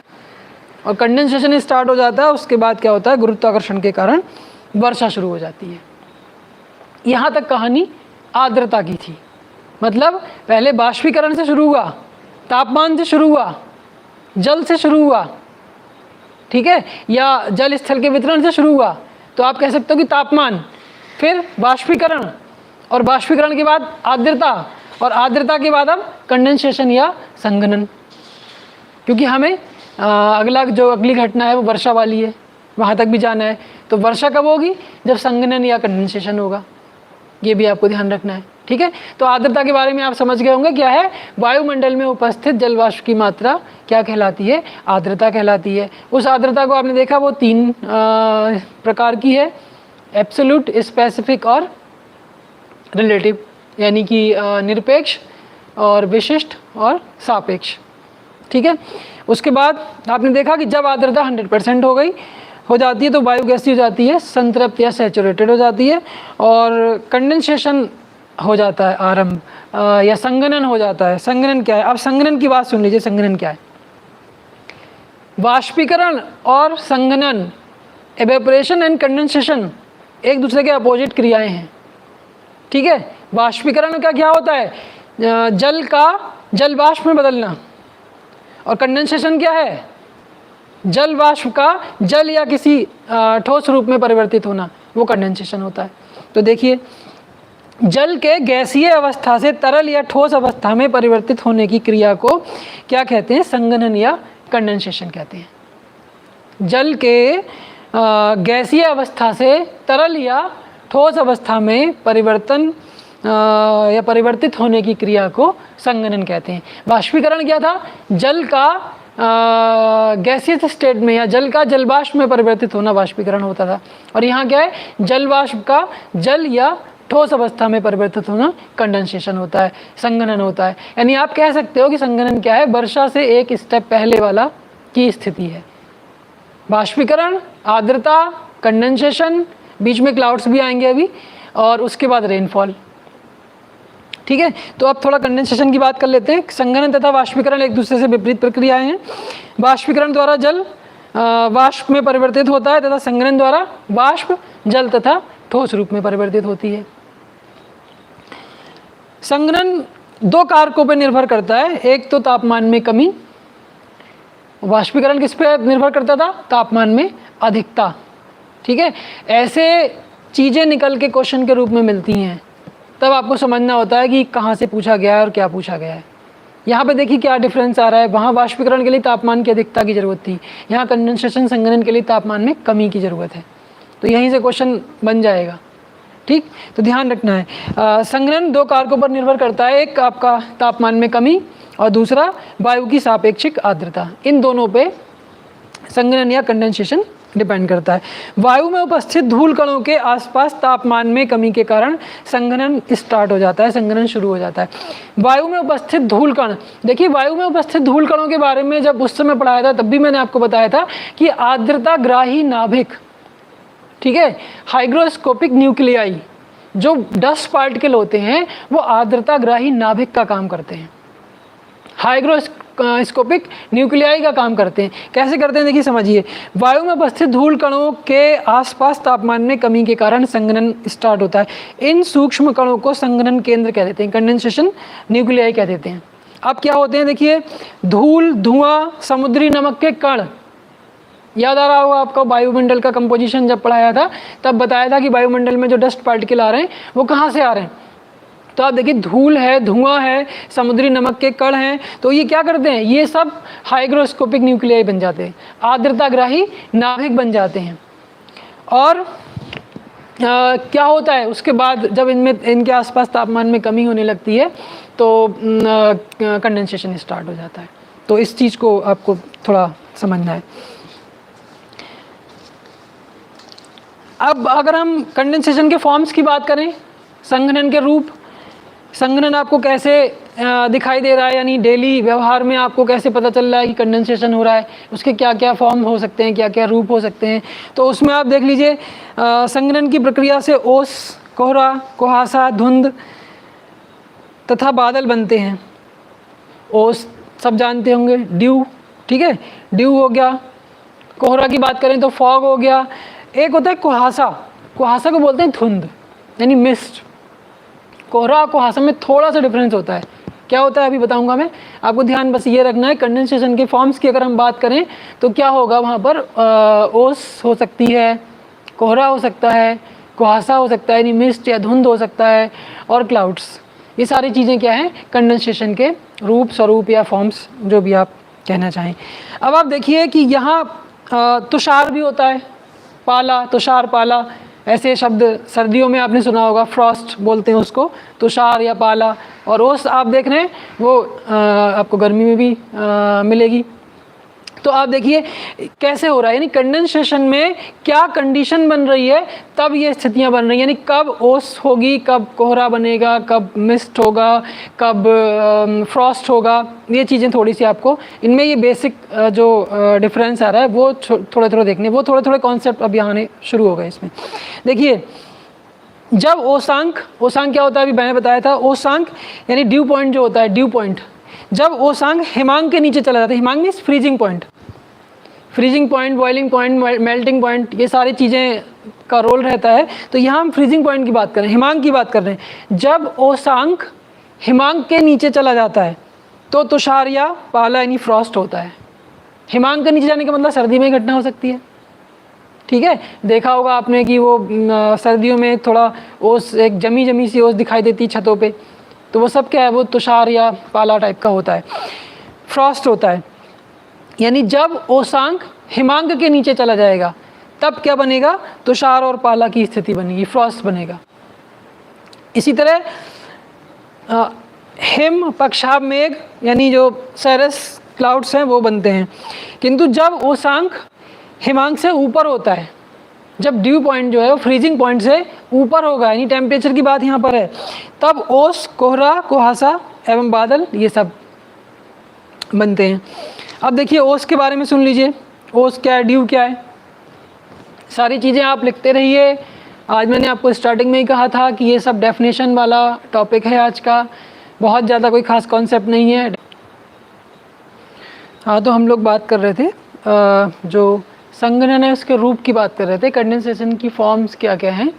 और कंडेंसेशन स्टार्ट हो जाता है, उसके बाद क्या होता है, गुरुत्वाकर्षण के कारण वर्षा शुरू हो जाती है। यहाँ तक कहानी आर्द्रता की थी, मतलब पहले बाष्पीकरण से शुरू हुआ, तापमान से शुरू हुआ, जल से शुरू हुआ, ठीक है, या जल स्थल के वितरण से शुरू हुआ, तो आप कह सकते हो कि तापमान, फिर बाष्पीकरण, और बाष्पीकरण के बाद आर्द्रता, और आर्द्रता के बाद अब कंडेंसेशन या संघनन। क्योंकि हमें अगली घटना है वो वर्षा वाली है, वहाँ तक भी जाना है। तो वर्षा कब होगी, जब संघनन या कंडेंसेशन होगा, ये भी आपको ध्यान रखना है, ठीक है। तो आर्द्रता के बारे में आप समझ गए होंगे, क्या है, वायुमंडल में उपस्थित जलवाष्प की मात्रा क्या कहलाती है, आर्द्रता कहलाती है। उस आर्द्रता को आपने देखा वो 3 प्रकार की है, एब्सोल्यूट, स्पेसिफिक और रिलेटिव, यानी कि निरपेक्ष और विशिष्ट और सापेक्ष, ठीक है। उसके बाद आपने देखा कि जब आर्द्रता 100% हो जाती है तो वायु कैसी हो जाती है, संतृप्त या सैचुरेटेड हो जाती है, और कंडेंसेशन हो जाता है आरंभ, या संघनन हो जाता है। संघनन क्या है, अब संघनन की बात सुन लीजिए। संघनन क्या है, वाष्पीकरण और संघनन, एवेपोरेशन एंड कंडेंसेशन एक दूसरे के अपोजिट क्रियाएं हैं, ठीक है। वाष्पीकरण का क्या होता है, जल का जल वाष्प में बदलना, और कंडेंसेशन क्या है, जल वाष्प का जल या किसी ठोस रूप में परिवर्तित होना, वो कंडेंसेशन होता है। तो देखिए, जल के गैसीय अवस्था से तरल या ठोस अवस्था में परिवर्तित होने की क्रिया को क्या कहते हैं, संघनन या कंडेंसेशन कहते हैं। जल के गैसीय अवस्था से तरल या ठोस अवस्था में परिवर्तन या परिवर्तित होने की क्रिया को संघनन कहते हैं। वाष्पीकरण क्या था, जल का गैसीय स्टेट में या जल का जलवाष्प में परिवर्तित होना वाष्पीकरण होता था, और यहाँ क्या है, जलवाष्प का जल या ठोस अवस्था में परिवर्तित होना कंडेंसेशन होता है, संघनन होता है। यानी आप कह सकते हो कि संघनन क्या है, वर्षा से एक स्टेप पहले वाला की स्थिति है। वाष्पीकरण, आर्द्रता, कंडेंसेशन, बीच में क्लाउड्स भी आएंगे अभी, और उसके बाद रेनफॉल, ठीक है। तो अब थोड़ा कंडेंसेशन की बात कर लेते हैं। संघनन तथा वाष्पीकरण एक दूसरे से विपरीत प्रक्रियाएं हैं। वाष्पीकरण द्वारा जल वाष्प में परिवर्तित होता है तथा संघनन द्वारा वाष्प जल तथा ठोस रूप में परिवर्तित होती है। संघनन 2 कारकों पर निर्भर करता है, एक तो तापमान में कमी, वाष्पीकरण किस पे निर्भर करता था, तापमान में अधिकता, ठीक है। ऐसे चीज़ें निकल के क्वेश्चन के रूप में मिलती हैं, तब आपको समझना होता है कि कहाँ से पूछा गया है और क्या पूछा गया है। यहाँ पे देखिए क्या डिफरेंस आ रहा है, वहाँ वाष्पीकरण के लिए तापमान की अधिकता की ज़रूरत थी, यहाँ कंडेंसेशन संघनन के लिए तापमान में कमी की ज़रूरत है, तो यहीं से क्वेश्चन बन जाएगा, ठीक। तो ध्यान रखना है, संघनन 2 कारकों पर निर्भर करता है, एक आपका तापमान में कमी और दूसरा वायु की सापेक्षिक आर्द्रता। इन दोनों पे संघनन या कंडेंसेशन डिपेंड करता है। वायु में उपस्थित धूल कणों के आसपास तापमान में कमी के कारण संघनन स्टार्ट हो जाता है, संघनन शुरू हो जाता है। वायु में उपस्थित धूल कण, देखिए वायु में उपस्थित धूल कणों के बारे में जब उस समय पढ़ाया था तब भी मैंने आपको बताया था कि आर्द्रता ग्राही नाभिक, ठीक है, हाइग्रोस्कोपिक न्यूक्लियाई, जो डस्ट पार्टिकल होते हैं वो आर्द्रता ग्राही नाभिक का काम करते हैं, हाइग्रोस्कोपिक न्यूक्लियाई का काम करते हैं। कैसे करते हैं, देखिए समझिए। वायु में उपस्थित धूल कणों के आसपास तापमान में कमी के कारण संघनन स्टार्ट होता है। इन सूक्ष्म कणों को संघनन केंद्र कह देते हैं, कंडेंसेशन न्यूक्लियाई कह देते हैं। अब क्या होते हैं, देखिए धूल, धुआं, समुद्री नमक के कण, याद आ रहा होगा आपको वायुमंडल का कंपोजिशन जब पढ़ाया था तब बताया था कि वायुमंडल में जो डस्ट पार्टिकल आ रहे हैं वो कहाँ से आ रहे हैं, तो आप देखिए धूल है, धुआं है, समुद्री नमक के कण हैं, तो ये क्या करते हैं, ये सब हाइग्रोस्कोपिक न्यूक्लियाई बन जाते हैं, आर्द्रताग्राही नाभिक बन जाते हैं। और क्या होता है उसके बाद, जब इनमें इनके आसपास तापमान में कमी होने लगती है तो कंडेंसेशन स्टार्ट हो जाता है। तो इस चीज़ को आपको थोड़ा समझना है। अब अगर हम कंडेंसेशन के फॉर्म्स की बात करें, संघनन के रूप, संघनन आपको कैसे दिखाई दे रहा है, यानी डेली व्यवहार में आपको कैसे पता चल रहा है कि कंडेंसेशन हो रहा है, उसके क्या क्या फॉर्म हो सकते हैं, क्या क्या रूप हो सकते हैं। तो उसमें आप देख लीजिए संघनन की प्रक्रिया से ओस, कोहरा, कुहासा, धुंध तथा बादल बनते हैं। ओस सब जानते होंगे, ड्यू, ठीक है, ड्यू हो गया। कोहरा की बात करें तो फॉग हो गया। एक होता है कुहासा, कुहासा को बोलते हैं धुंध यानी मिस्ट। कोहरा और कुहासा में थोड़ा सा डिफरेंस होता है। क्या होता है अभी बताऊंगा मैं, आपको ध्यान बस ये रखना है। कंडेंसेशन के फॉर्म्स की अगर हम बात करें तो क्या होगा, वहाँ पर ओस हो सकती है, कोहरा हो सकता है, कुहासा हो सकता है यानी मिस्ट या धुंध हो सकता है, और क्लाउड्स। ये सारी चीज़ें क्या हैं, कंडेंसेशन के रूप, स्वरूप या फॉर्म्स, जो भी आप कहना चाहें। अब आप देखिए कि यहाँ तुषार भी होता है, पाला, तुषार, पाला, ऐसे शब्द सर्दियों में आपने सुना होगा, फ्रॉस्ट बोलते हैं उसको, तुषार या पाला। और ओस आप देख रहे हैं वो आपको गर्मी में भी मिलेगी। तो आप देखिए कैसे हो रहा है, यानी कंडेंसेशन में क्या कंडीशन बन रही है, तब ये स्थितियां बन रही हैं। यानी कब ओस होगी, कब कोहरा बनेगा, कब मिस्ट होगा, कब फ्रॉस्ट होगा, ये चीज़ें थोड़ी सी आपको इनमें ये बेसिक जो डिफरेंस आ रहा है वो थोड़े थोड़े देखने, वो थोड़े थोड़े कॉन्सेप्ट अब यहाँ आने शुरू हो गए इसमें। देखिए जब ओसांक, ओसांक क्या होता है अभी मैंने बताया था, ओसांक यानी ड्यू पॉइंट जो होता है, ड्यू पॉइंट, जब ओसांक हिमांक के नीचे चला जाता है, हिमांक means freezing point, freezing point, boiling point, melting point, ये सारी चीज़ें का रोल रहता है। तो यहाँ हम फ्रीजिंग पॉइंट की बात कर रहे हैं, हिमांक की बात कर रहे हैं। जब ओसांक हिमांक के नीचे चला जाता है तो तुषार या पाला यानी फ्रॉस्ट होता है। हिमांक के नीचे जाने का मतलब सर्दी में घटना हो सकती है, ठीक है। देखा होगा आपने कि वो सर्दियों में थोड़ा ओस, एक जमी जमी सी ओस दिखाई देती है छतों पे, तो वो सब क्या है, वो तुषार या पाला टाइप का होता है, फ्रॉस्ट होता है। यानी जब ओसांक हिमांक के नीचे चला जाएगा तब क्या बनेगा, तुषार और पाला की स्थिति बनेगी, फ्रॉस्ट बनेगा। इसी तरह हिम, पक्षाभ मेघ यानी जो सरस क्लाउड्स हैं वो बनते हैं। किंतु जब ओसांक हिमांक से ऊपर होता है, जब ड्यू पॉइंट जो है वो फ्रीजिंग पॉइंट से ऊपर होगा, यानी टेम्परेचर की बात यहाँ पर है, तब ओस, कोहरा, कुहासा एवं बादल ये सब बनते हैं। अब देखिए ओस के बारे में सुन लीजिए, ओस क्या है, ड्यू क्या है, सारी चीज़ें आप लिखते रहिए। आज मैंने आपको स्टार्टिंग में ही कहा था कि ये सब डेफिनेशन वाला टॉपिक है आज का, बहुत ज़्यादा कोई ख़ास कॉन्सेप्ट नहीं है। हाँ, तो हम लोग बात कर रहे थे जो संघनन है उसके रूप की बात कर रहे थे, कंडेंसेशन की फॉर्म्स क्या क्या हैं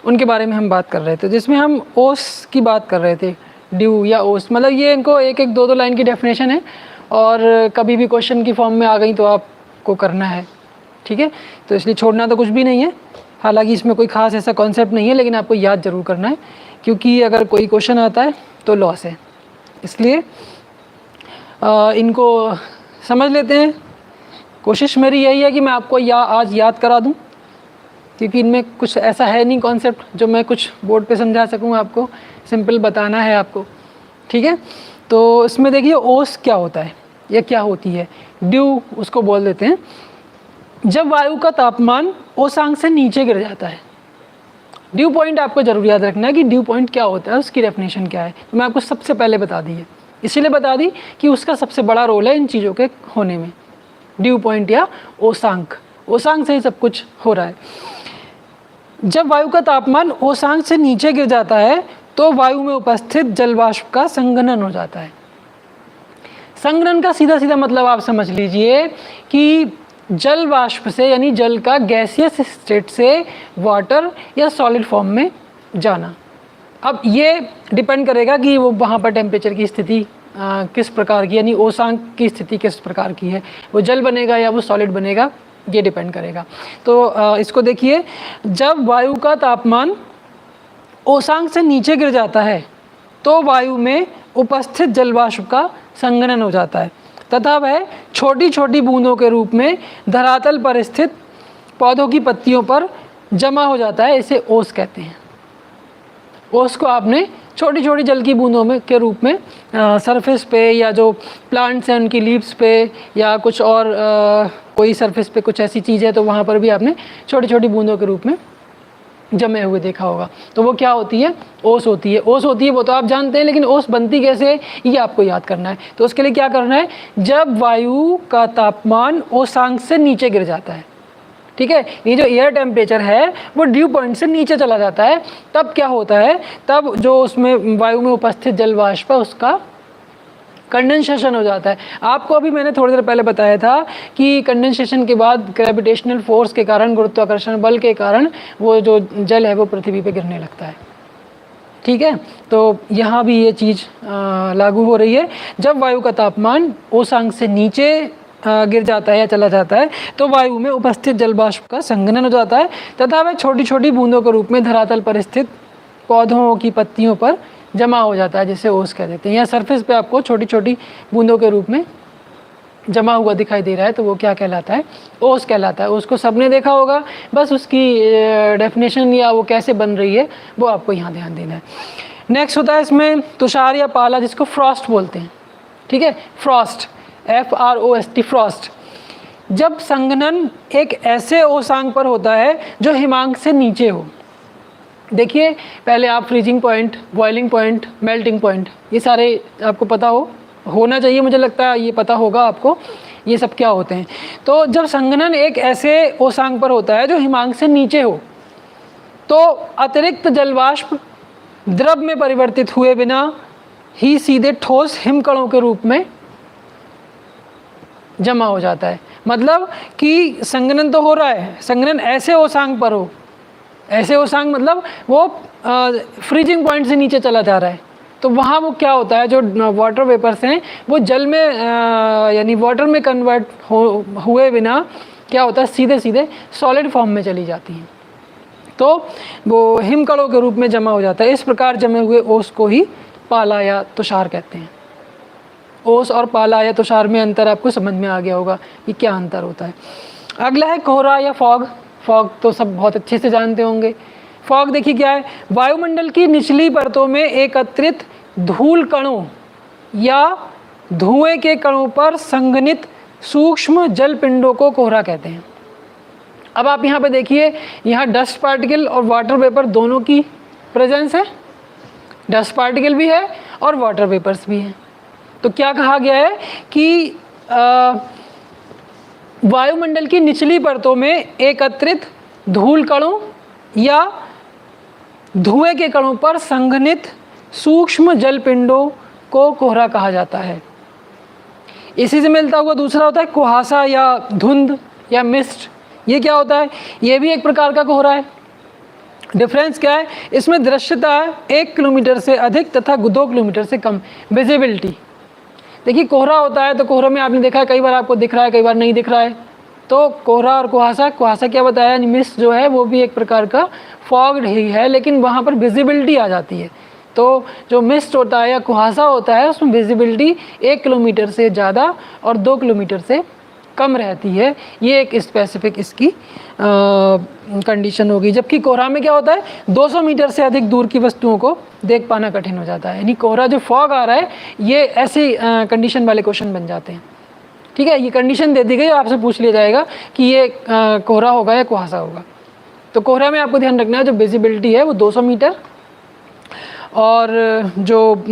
उनके बारे में हम बात कर रहे थे, जिसमें हम ओस की बात कर रहे थे, ड्यू या ओस, मतलब ये इनको एक एक दो दो लाइन की डेफिनेशन है, और कभी भी क्वेश्चन की फॉर्म में आ गई तो आपको करना है, ठीक है। तो इसलिए छोड़ना तो कुछ भी नहीं है, हालांकि इसमें कोई ख़ास ऐसा कॉन्सेप्ट नहीं है, लेकिन आपको याद ज़रूर करना है, क्योंकि अगर कोई क्वेश्चन आता है तो लॉस है। इसलिए इनको समझ लेते हैं। कोशिश मेरी यही है कि मैं आपको आज याद करा दूं, क्योंकि इनमें कुछ ऐसा है नहीं कॉन्सेप्ट जो मैं कुछ बोर्ड पे समझा सकूं, आपको सिंपल बताना है आपको, ठीक है। तो इसमें देखिए ओस क्या होता है या क्या होती है, ड्यू उसको बोल देते हैं। जब वायु का तापमान ओसांक से नीचे गिर जाता है, ड्यू पॉइंट आपको जरूर याद रखना है कि ड्यू पॉइंट क्या होता है, उसकी डेफिनेशन क्या है, तो मैं आपको सबसे पहले बता दी है, इसीलिए बता दी कि उसका सबसे बड़ा रोल है इन चीज़ों के होने में, ड्यू पॉइंट या ओसांक, ओसांक से ही सब कुछ हो रहा है। जब वायु का तापमान ओसांक से नीचे गिर जाता है तो वायु में उपस्थित जलवाष्प का संघनन हो जाता है। संघनन का सीधा सीधा मतलब आप समझ लीजिए कि जल वाष्प से, यानी जल का गैसियस स्टेट से वाटर या सॉलिड फॉर्म में जाना। अब ये डिपेंड करेगा कि वो वहाँ पर टेम्परेचर की स्थिति किस प्रकार की, यानी ओसांक की स्थिति किस प्रकार की है, वो जल बनेगा या वो सॉलिड बनेगा, ये डिपेंड करेगा। तो इसको देखिए, जब वायु का तापमान ओसांक से नीचे गिर जाता है तो वायु में उपस्थित जलवाष्प का संघनन हो जाता है तथा वह छोटी छोटी बूंदों के रूप में धरातल पर स्थित पौधों की पत्तियों पर जमा हो जाता है। इसे ओस कहते हैं। ओस को आपने छोटी छोटी जल की बूंदों में के रूप में सरफेस पे या जो प्लांट्स हैं उनकी लीव्स पे या कुछ और कोई सरफेस पे कुछ ऐसी चीज़ है तो वहाँ पर भी आपने छोटी छोटी बूंदों के रूप में जमे हुए देखा होगा। तो वो क्या होती है? ओस होती है। ओस होती है वो तो आप जानते हैं, लेकिन ओस बनती कैसे है ये आपको याद करना है। तो उसके लिए क्या करना है, जब वायु का तापमान ओसांक से नीचे गिर जाता है, ठीक है, ये जो एयर टेम्परेचर है वो ड्यू पॉइंट से नीचे चला जाता है, तब क्या होता है, तब जो उसमें वायु में उपस्थित जल वाष्प है उसका कंडेंसेशन हो जाता है। आपको अभी मैंने थोड़ी देर पहले बताया था कि कंडेंसेशन के बाद ग्रेविटेशनल फोर्स के कारण, गुरुत्वाकर्षण बल के कारण वो जो जल है वो पृथ्वी पे गिरने लगता है। ठीक है, तो यहाँ भी ये चीज़ लागू हो रही है। जब वायु का तापमान ओसांक से नीचे गिर जाता है या चला जाता है तो वायु में उपस्थित जल वाष्प का संघनन हो जाता है तथा वह छोटी छोटी बूंदों के रूप में धरातल पर स्थित पौधों की पत्तियों पर जमा हो जाता है, जिसे ओस कह देते हैं। या सरफेस पे आपको छोटी छोटी बूंदों के रूप में जमा हुआ दिखाई दे रहा है तो वो क्या कहलाता है? ओस कहलाता है। उसको सबने देखा होगा, बस उसकी डेफिनेशन या वो कैसे बन रही है वो आपको यहाँ ध्यान देना है। नेक्स्ट होता है इसमें तुषार या पाला, जिसको फ्रॉस्ट बोलते हैं। ठीक है, फ्रॉस्ट, FROST, फ्रॉस्ट। जब संघनन एक ऐसे ओसांक पर होता है जो हिमांक से नीचे हो। देखिए, पहले आप freezing point, boiling point, melting point, ये सारे आपको पता होना चाहिए, मुझे लगता है ये पता होगा आपको, ये सब क्या होते हैं। तो जब संघनन एक ऐसे ओसांक पर होता है जो हिमांक से नीचे हो तो अतिरिक्त जलवाष्प द्रव में परिवर्तित हुए बिना ही सीधे ठोस हिमकणों के रूप में जमा हो जाता है। मतलब कि संघनन तो हो रहा है, संघनन ऐसे ओसांक पर हो, ऐसे ओसांक मतलब वो फ्रीजिंग पॉइंट से नीचे चला जा रहा है, तो वहाँ वो क्या होता है, जो वाटर वेपर्स हैं वो जल में यानी वाटर में कन्वर्ट हुए बिना क्या होता है, सीधे सीधे सॉलिड फॉर्म में चली जाती हैं, तो वो हिमकणों के रूप में जमा हो जाता है। इस प्रकार जमे हुए ओस को ही पाला या तुषार कहते हैं। ओस और पाला या तुषार में अंतर आपको समझ में आ गया होगा कि क्या अंतर होता है। अगला है कोहरा या फॉग। फॉग तो सब बहुत अच्छे से जानते होंगे। फॉग देखिए क्या है, वायुमंडल की निचली परतों में एकत्रित धूल कणों या धुएं के कणों पर संघनित सूक्ष्म जल पिंडों को कोहरा कहते हैं। अब आप यहाँ पे देखिए, यहाँ डस्ट पार्टिकल और वाटर वेपर दोनों की प्रेजेंस है, डस्ट पार्टिकल भी है और वाटर वेपर्स भी हैं। तो क्या कहा गया है कि वायुमंडल की निचली परतों में एकत्रित धूल कणों या धुएं के कणों पर संघनित सूक्ष्म जल पिंडों को कोहरा कहा जाता है। इसी से मिलता हुआ दूसरा होता है कुहासा या धुंध या मिस्ट। ये क्या होता है? ये भी एक प्रकार का कोहरा है। डिफरेंस क्या है? इसमें दृश्यता 1 किलोमीटर से अधिक तथा 2 किलोमीटर से कम विजिबिलिटी। देखिए, कोहरा होता है तो कोहरे में आपने देखा है कई बार आपको दिख रहा है, कई बार नहीं दिख रहा है। तो कोहरा और कुहासा, कुहासा क्या बताया, मिस्ट जो है वो भी एक प्रकार का फॉग ही है, लेकिन वहाँ पर विजिबिलिटी आ जाती है। तो जो मिस्ट होता है या कुहासा होता है उसमें विजिबिलिटी 1 किलोमीटर से ज़्यादा और 2 किलोमीटर से कम रहती है। ये एक स्पेसिफिक इसकी कंडीशन होगी। जबकि कोहरा में क्या होता है, 200 मीटर से अधिक दूर की वस्तुओं को देख पाना कठिन हो जाता है। यानी कोहरा जो फॉग आ रहा है ये ऐसे कंडीशन वाले क्वेश्चन बन जाते हैं। ठीक है, ये कंडीशन दे दी गई, आपसे पूछ लिया जाएगा कि ये कोहरा होगा या कुहासा होगा। तो कोहरा में आपको ध्यान रखना है जो विजिबिलिटी है वो 200 मीटर और जो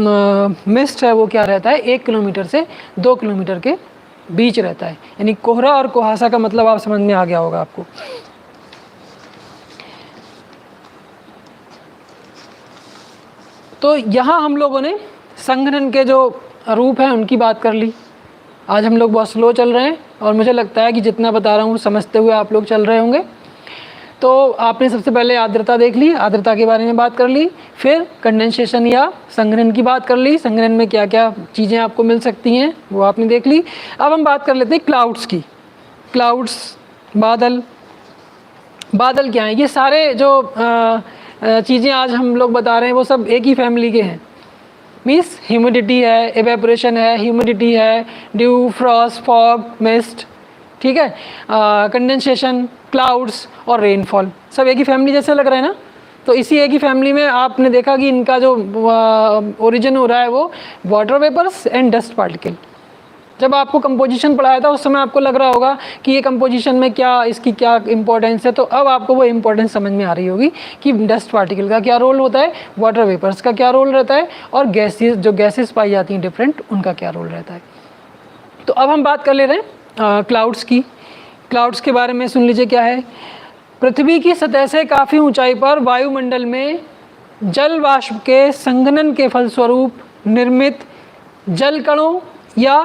मिस्ट है वो क्या रहता है, 1 किलोमीटर से 2 किलोमीटर के बीच रहता है। यानी कोहरा और कुहासा का मतलब आप समझ में आ गया होगा आपको। तो यहाँ हम लोगों ने संघनन के जो रूप हैं उनकी बात कर ली। आज हम लोग बहुत स्लो चल रहे हैं और मुझे लगता है कि जितना बता रहा हूँ समझते हुए आप लोग चल रहे होंगे। तो आपने सबसे पहले आर्द्रता देख ली, आर्द्रता के बारे में बात कर ली, फिर कंडेंसेशन या संघनन की बात कर ली, संघनन में क्या क्या चीज़ें आपको मिल सकती हैं वो आपने देख ली। अब हम बात कर लेते हैं क्लाउड्स की। क्लाउड्स, बादल। बादल क्या हैं? ये सारे जो चीज़ें आज हम लोग बता रहे हैं वो सब एक ही फैमिली के हैं। मीन्स ह्यूमिडिटी है, एवेपोरेशन है, ह्यूमिडिटी है, ड्यू, फ्रॉस्ट, फॉग, मिस्ट, ठीक है, कंडेंसेशन, क्लाउड्स और रेनफॉल, सब एक ही फैमिली जैसे लग रहा है ना। तो इसी एक ही फैमिली में आपने देखा कि इनका जो ओरिजिन हो रहा है वो water vapours and dust particle. जब आपको कंपोजिशन पढ़ाया था उस समय आपको लग रहा होगा कि ये कंपोजिशन में क्या, इसकी क्या इंपॉर्टेंस है, तो अब आपको वो इंपॉर्टेंस समझ में आ रही होगी कि डस्ट पार्टिकल का क्या रोल होता है, वाटर वेपर्स का क्या रोल रहता है, और गैसेस, जो गैसेस पाई जाती हैं डिफरेंट, उनका क्या रोल रहता है। तो अब हम बात कर ले रहे हैं क्लाउड्स की। क्लाउड्स के बारे में सुन लीजिए क्या है। पृथ्वी की सतह से काफ़ी ऊंचाई पर वायुमंडल में जल वाष्प के संघनन के फलस्वरूप निर्मित जल कणों या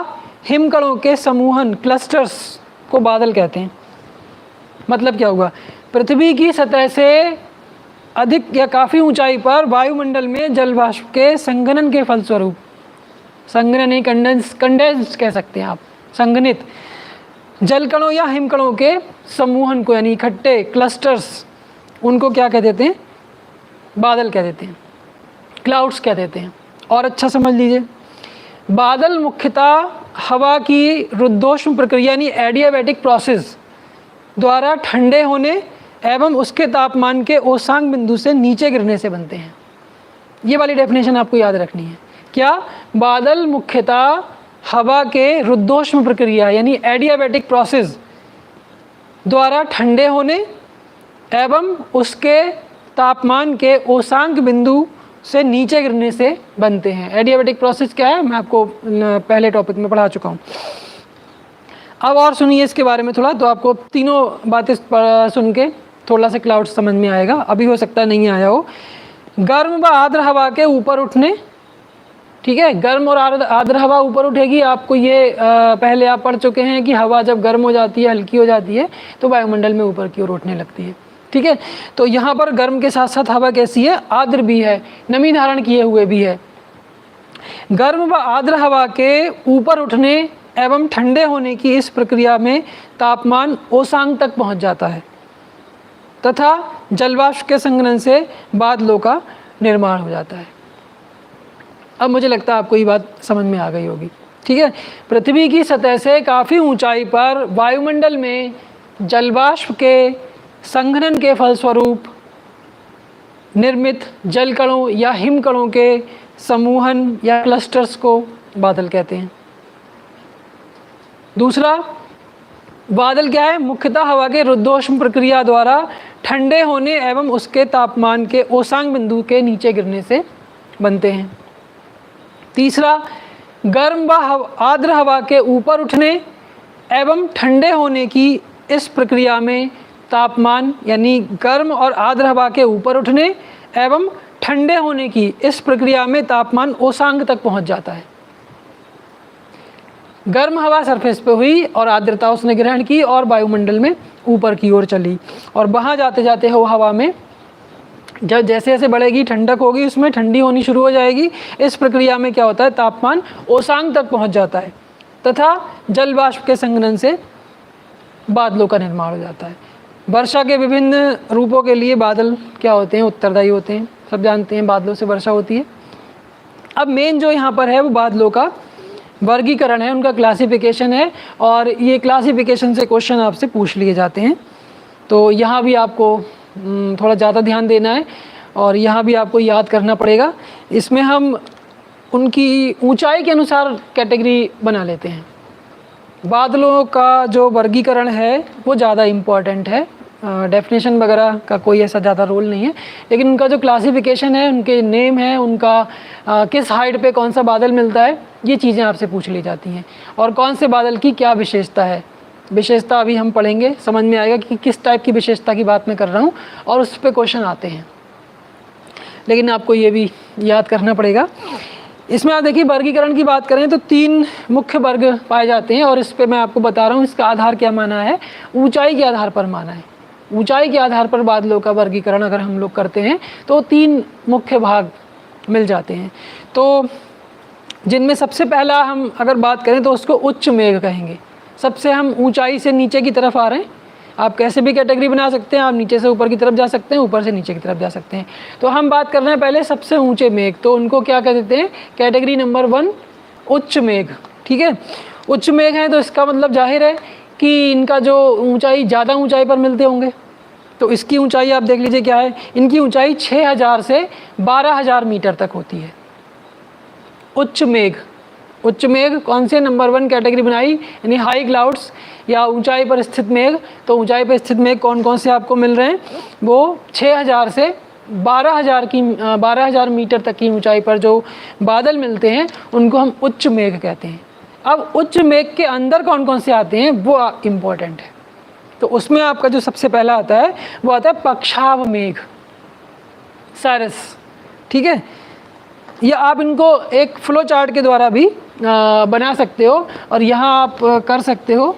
हिमकणों के समूहन, क्लस्टर्स को बादल कहते हैं। मतलब क्या हुआ, पृथ्वी की सतह से अधिक या काफ़ी ऊंचाई पर वायुमंडल में जल वाष्प के संघनन के फलस्वरूप, संघनन नहीं, कंडेंस कह सकते हैं आप, संघनित जलकणों या हिमकणों के समूहन को, यानी इकट्ठे क्लस्टर्स, उनको क्या कह देते हैं, बादल कह देते हैं, क्लाउड्स कह देते हैं। और अच्छा समझ लीजिए, बादल मुख्यतः हवा की रुद्धोष्म प्रक्रिया यानी एडियाबैटिक प्रोसेस द्वारा ठंडे होने एवं उसके तापमान के ओसांग बिंदु से नीचे गिरने से बनते हैं। ये वाली डेफिनेशन आपको याद रखनी है। क्या, बादल मुख्यतः हवा के रुद्धोष्म प्रक्रिया यानी एडियाबैटिक प्रोसेस द्वारा ठंडे होने एवं उसके तापमान के ओसांक बिंदु से नीचे गिरने से बनते हैं। एडियाबैटिक प्रोसेस क्या है, मैं आपको पहले टॉपिक में पढ़ा चुका हूँ। अब और सुनिए इसके बारे में थोड़ा, तो आपको तीनों बातें सुन के थोड़ा सा क्लाउड समझ में आएगा। अभी हो सकता है नहीं आया हो। गर्म व आर्द्र हवा के ऊपर उठने, ठीक है, गर्म और आर्द्र हवा ऊपर उठेगी। आपको ये पहले आप पढ़ चुके हैं कि हवा जब गर्म हो जाती है, हल्की हो जाती है, तो वायुमंडल में ऊपर की ओर उठने लगती है, ठीक है। तो यहाँ पर गर्म के साथ साथ हवा कैसी है, आर्द्र भी है, नमी धारण किए हुए भी है। गर्म व आर्द्र हवा के ऊपर उठने एवं ठंडे होने की इस प्रक्रिया में तापमान ओसांग तक पहुँच जाता है तथा जलवाष्प के संघनन से बादलों का निर्माण हो जाता है। अब मुझे लगता है आपको ये बात समझ में आ गई होगी, ठीक है। पृथ्वी की सतह से काफ़ी ऊंचाई पर वायुमंडल में जलवाष्प के संघनन के फलस्वरूप निर्मित जलकणों या हिमकणों के समूहन या क्लस्टर्स को बादल कहते हैं। दूसरा, बादल क्या है, मुख्यतः हवा के रुद्धोष्म प्रक्रिया द्वारा ठंडे होने एवं उसके तापमान के ओसांग बिंदु के नीचे गिरने से बनते हैं। तीसरा, गर्म व आर्द्र हवा के ऊपर उठने एवं ठंडे होने की इस प्रक्रिया में तापमान, यानी गर्म और आर्द्र हवा के ऊपर उठने एवं ठंडे होने की इस प्रक्रिया में तापमान ओसांग तक पहुंच जाता है। गर्म हवा सरफेस पे हुई और आर्द्रता उसने ग्रहण की और वायुमंडल में ऊपर की ओर चली, और वहाँ जाते जाते हो हवा में जब जैसे जैसे बढ़ेगी ठंडक होगी, उसमें ठंडी होनी शुरू हो जाएगी। इस प्रक्रिया में क्या होता है, तापमान ओसांग तक पहुँच जाता है तथा जल वाष्प के संघनन से बादलों का निर्माण हो जाता है। वर्षा के विभिन्न रूपों के लिए बादल क्या होते हैं, उत्तरदायी होते हैं। सब जानते हैं बादलों से वर्षा होती है। अब मेन जो यहाँ पर है वो बादलों का वर्गीकरण है, उनका क्लासिफिकेशन है, और ये क्लासिफिकेशन से क्वेश्चन आपसे पूछ लिए जाते हैं। तो यहाँ भी आपको थोड़ा ज़्यादा ध्यान देना है और यहाँ भी आपको याद करना पड़ेगा। इसमें हम उनकी ऊंचाई के अनुसार कैटेगरी बना लेते हैं। बादलों का जो वर्गीकरण है वो ज़्यादा इम्पॉर्टेंट है, डेफिनेशन वगैरह का कोई ऐसा ज़्यादा रोल नहीं है, लेकिन उनका जो क्लासिफिकेशन है, उनके नेम है, उनका किस हाइट पे कौन सा बादल मिलता है, ये चीज़ें आपसे पूछ ली जाती हैं। और कौन से बादल की क्या विशेषता है, विशेषता अभी हम पढ़ेंगे, समझ में आएगा कि किस टाइप की विशेषता की बात मैं कर रहा हूँ, और उस पर क्वेश्चन आते हैं। लेकिन आपको ये भी याद करना पड़ेगा। इसमें आप देखिए वर्गीकरण की बात करें तो 3 मुख्य वर्ग पाए जाते हैं, और इस पे मैं आपको बता रहा हूँ इसका आधार क्या माना है, ऊंचाई के आधार पर माना है। ऊंचाई के आधार पर बादलों का वर्गीकरण अगर हम लोग करते हैं तो 3 मुख्य भाग मिल जाते हैं। तो जिनमें सबसे पहला हम अगर बात करें तो उसको उच्च मेघ कहेंगे। सबसे हम ऊंचाई से नीचे की तरफ आ रहे हैं, आप कैसे भी कैटेगरी बना सकते हैं, आप नीचे से ऊपर की तरफ जा सकते हैं, ऊपर से नीचे की तरफ जा सकते हैं। तो हम बात कर रहे हैं पहले सबसे ऊंचे मेघ, तो उनको क्या कह देते हैं, कैटेगरी नंबर 1 उच्च मेघ। ठीक है, उच्च मेघ है तो इसका मतलब जाहिर है कि इनका जो ऊंचाई ज़्यादा ऊंचाई पर मिलते होंगे। तो इसकी ऊंचाई आप देख लीजिए क्या है, इनकी ऊंचाई 6000 से 12000 मीटर तक होती है। उच्च मेघ, उच्च मेघ कौन से, नंबर 1 कैटेगरी बनाई, यानी हाई क्लाउड्स या ऊंचाई पर स्थित मेघ। तो ऊंचाई पर स्थित मेघ कौन कौन से आपको मिल रहे हैं, वो 6000 से 12000 मीटर तक की ऊंचाई पर जो बादल मिलते हैं उनको हम उच्च मेघ कहते हैं। अब उच्च मेघ के अंदर कौन कौन से आते हैं वो इम्पोर्टेंट है। तो उसमें आपका जो सबसे पहला आता है वो आता है पक्षाव मेघ, साइरस। ठीक है, या आप इनको एक फ्लो चार्ट के द्वारा भी बना सकते हो और यहाँ आप कर सकते हो।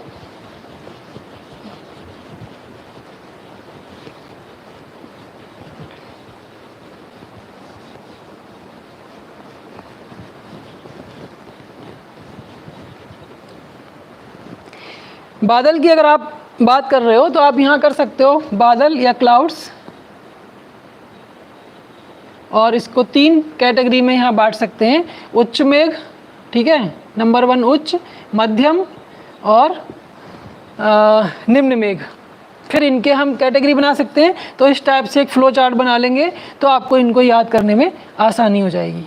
बादल की अगर आप बात कर रहे हो तो आप यहाँ कर सकते हो बादल या क्लाउड्स, और इसको 3 कैटेगरी में यहाँ बांट सकते हैं। उच्च मेघ, ठीक है, नंबर 1 उच्च, मध्यम और निम्न मेघ। फिर इनके हम कैटेगरी बना सकते हैं। तो इस टाइप से एक फ्लो चार्ट बना लेंगे तो आपको इनको याद करने में आसानी हो जाएगी।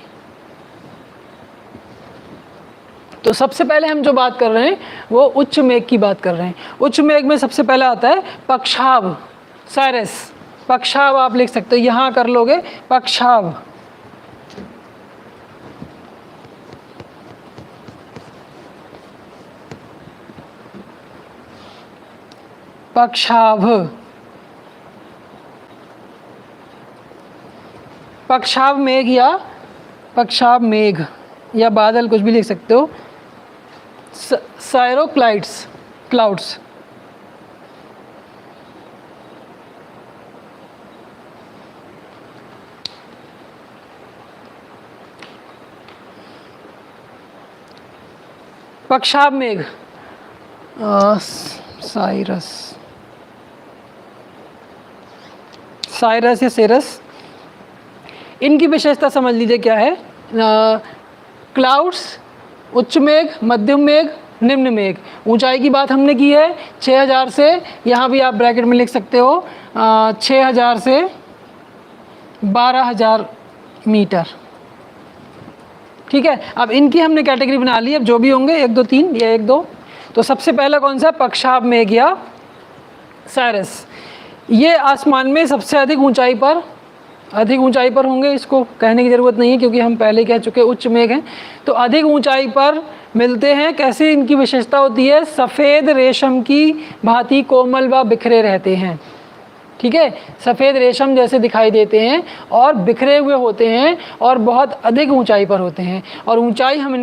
तो सबसे पहले हम जो बात कर रहे हैं वो उच्च मेघ की बात कर रहे हैं। उच्च मेघ में सबसे पहला आता है पक्षाव, साइरस। पक्षाव आप लिख सकते हो, यहाँ कर लोगे पक्षाव। पक्षाव, पक्षाव मेघ या पक्षाव मेघ या बादल, कुछ भी लिख सकते हो। साइरोक्लाइड्स, क्लाउड्स। पक्षाव मेघ, साइरस, साइरस या सेरस। इनकी विशेषता समझ लीजिए क्या है। क्लाउड्स, उच्च मेघ, मध्यम मेघ, निम्न मेघ। ऊंचाई की बात हमने की है 6000 से, यहाँ भी आप ब्रैकेट में लिख सकते हो 6000 से 12000 मीटर। ठीक है, अब इनकी हमने कैटेगरी बना ली। अब जो भी होंगे 1 2 3 या 1 2। तो सबसे पहला कौन सा, पक्षाव मेघ या साइरस। ये आसमान में सबसे अधिक ऊंचाई पर होंगे। इसको कहने की ज़रूरत नहीं है क्योंकि हम पहले कह चुके उच्च मेघ हैं। तो अधिक ऊंचाई पर मिलते हैं। कैसे इनकी विशेषता होती है, सफ़ेद रेशम की भांति कोमल व बिखरे रहते हैं। ठीक है, सफ़ेद रेशम जैसे दिखाई देते हैं और बिखरे हुए होते हैं और बहुत अधिक ऊंचाई पर होते हैं। और ऊंचाई हम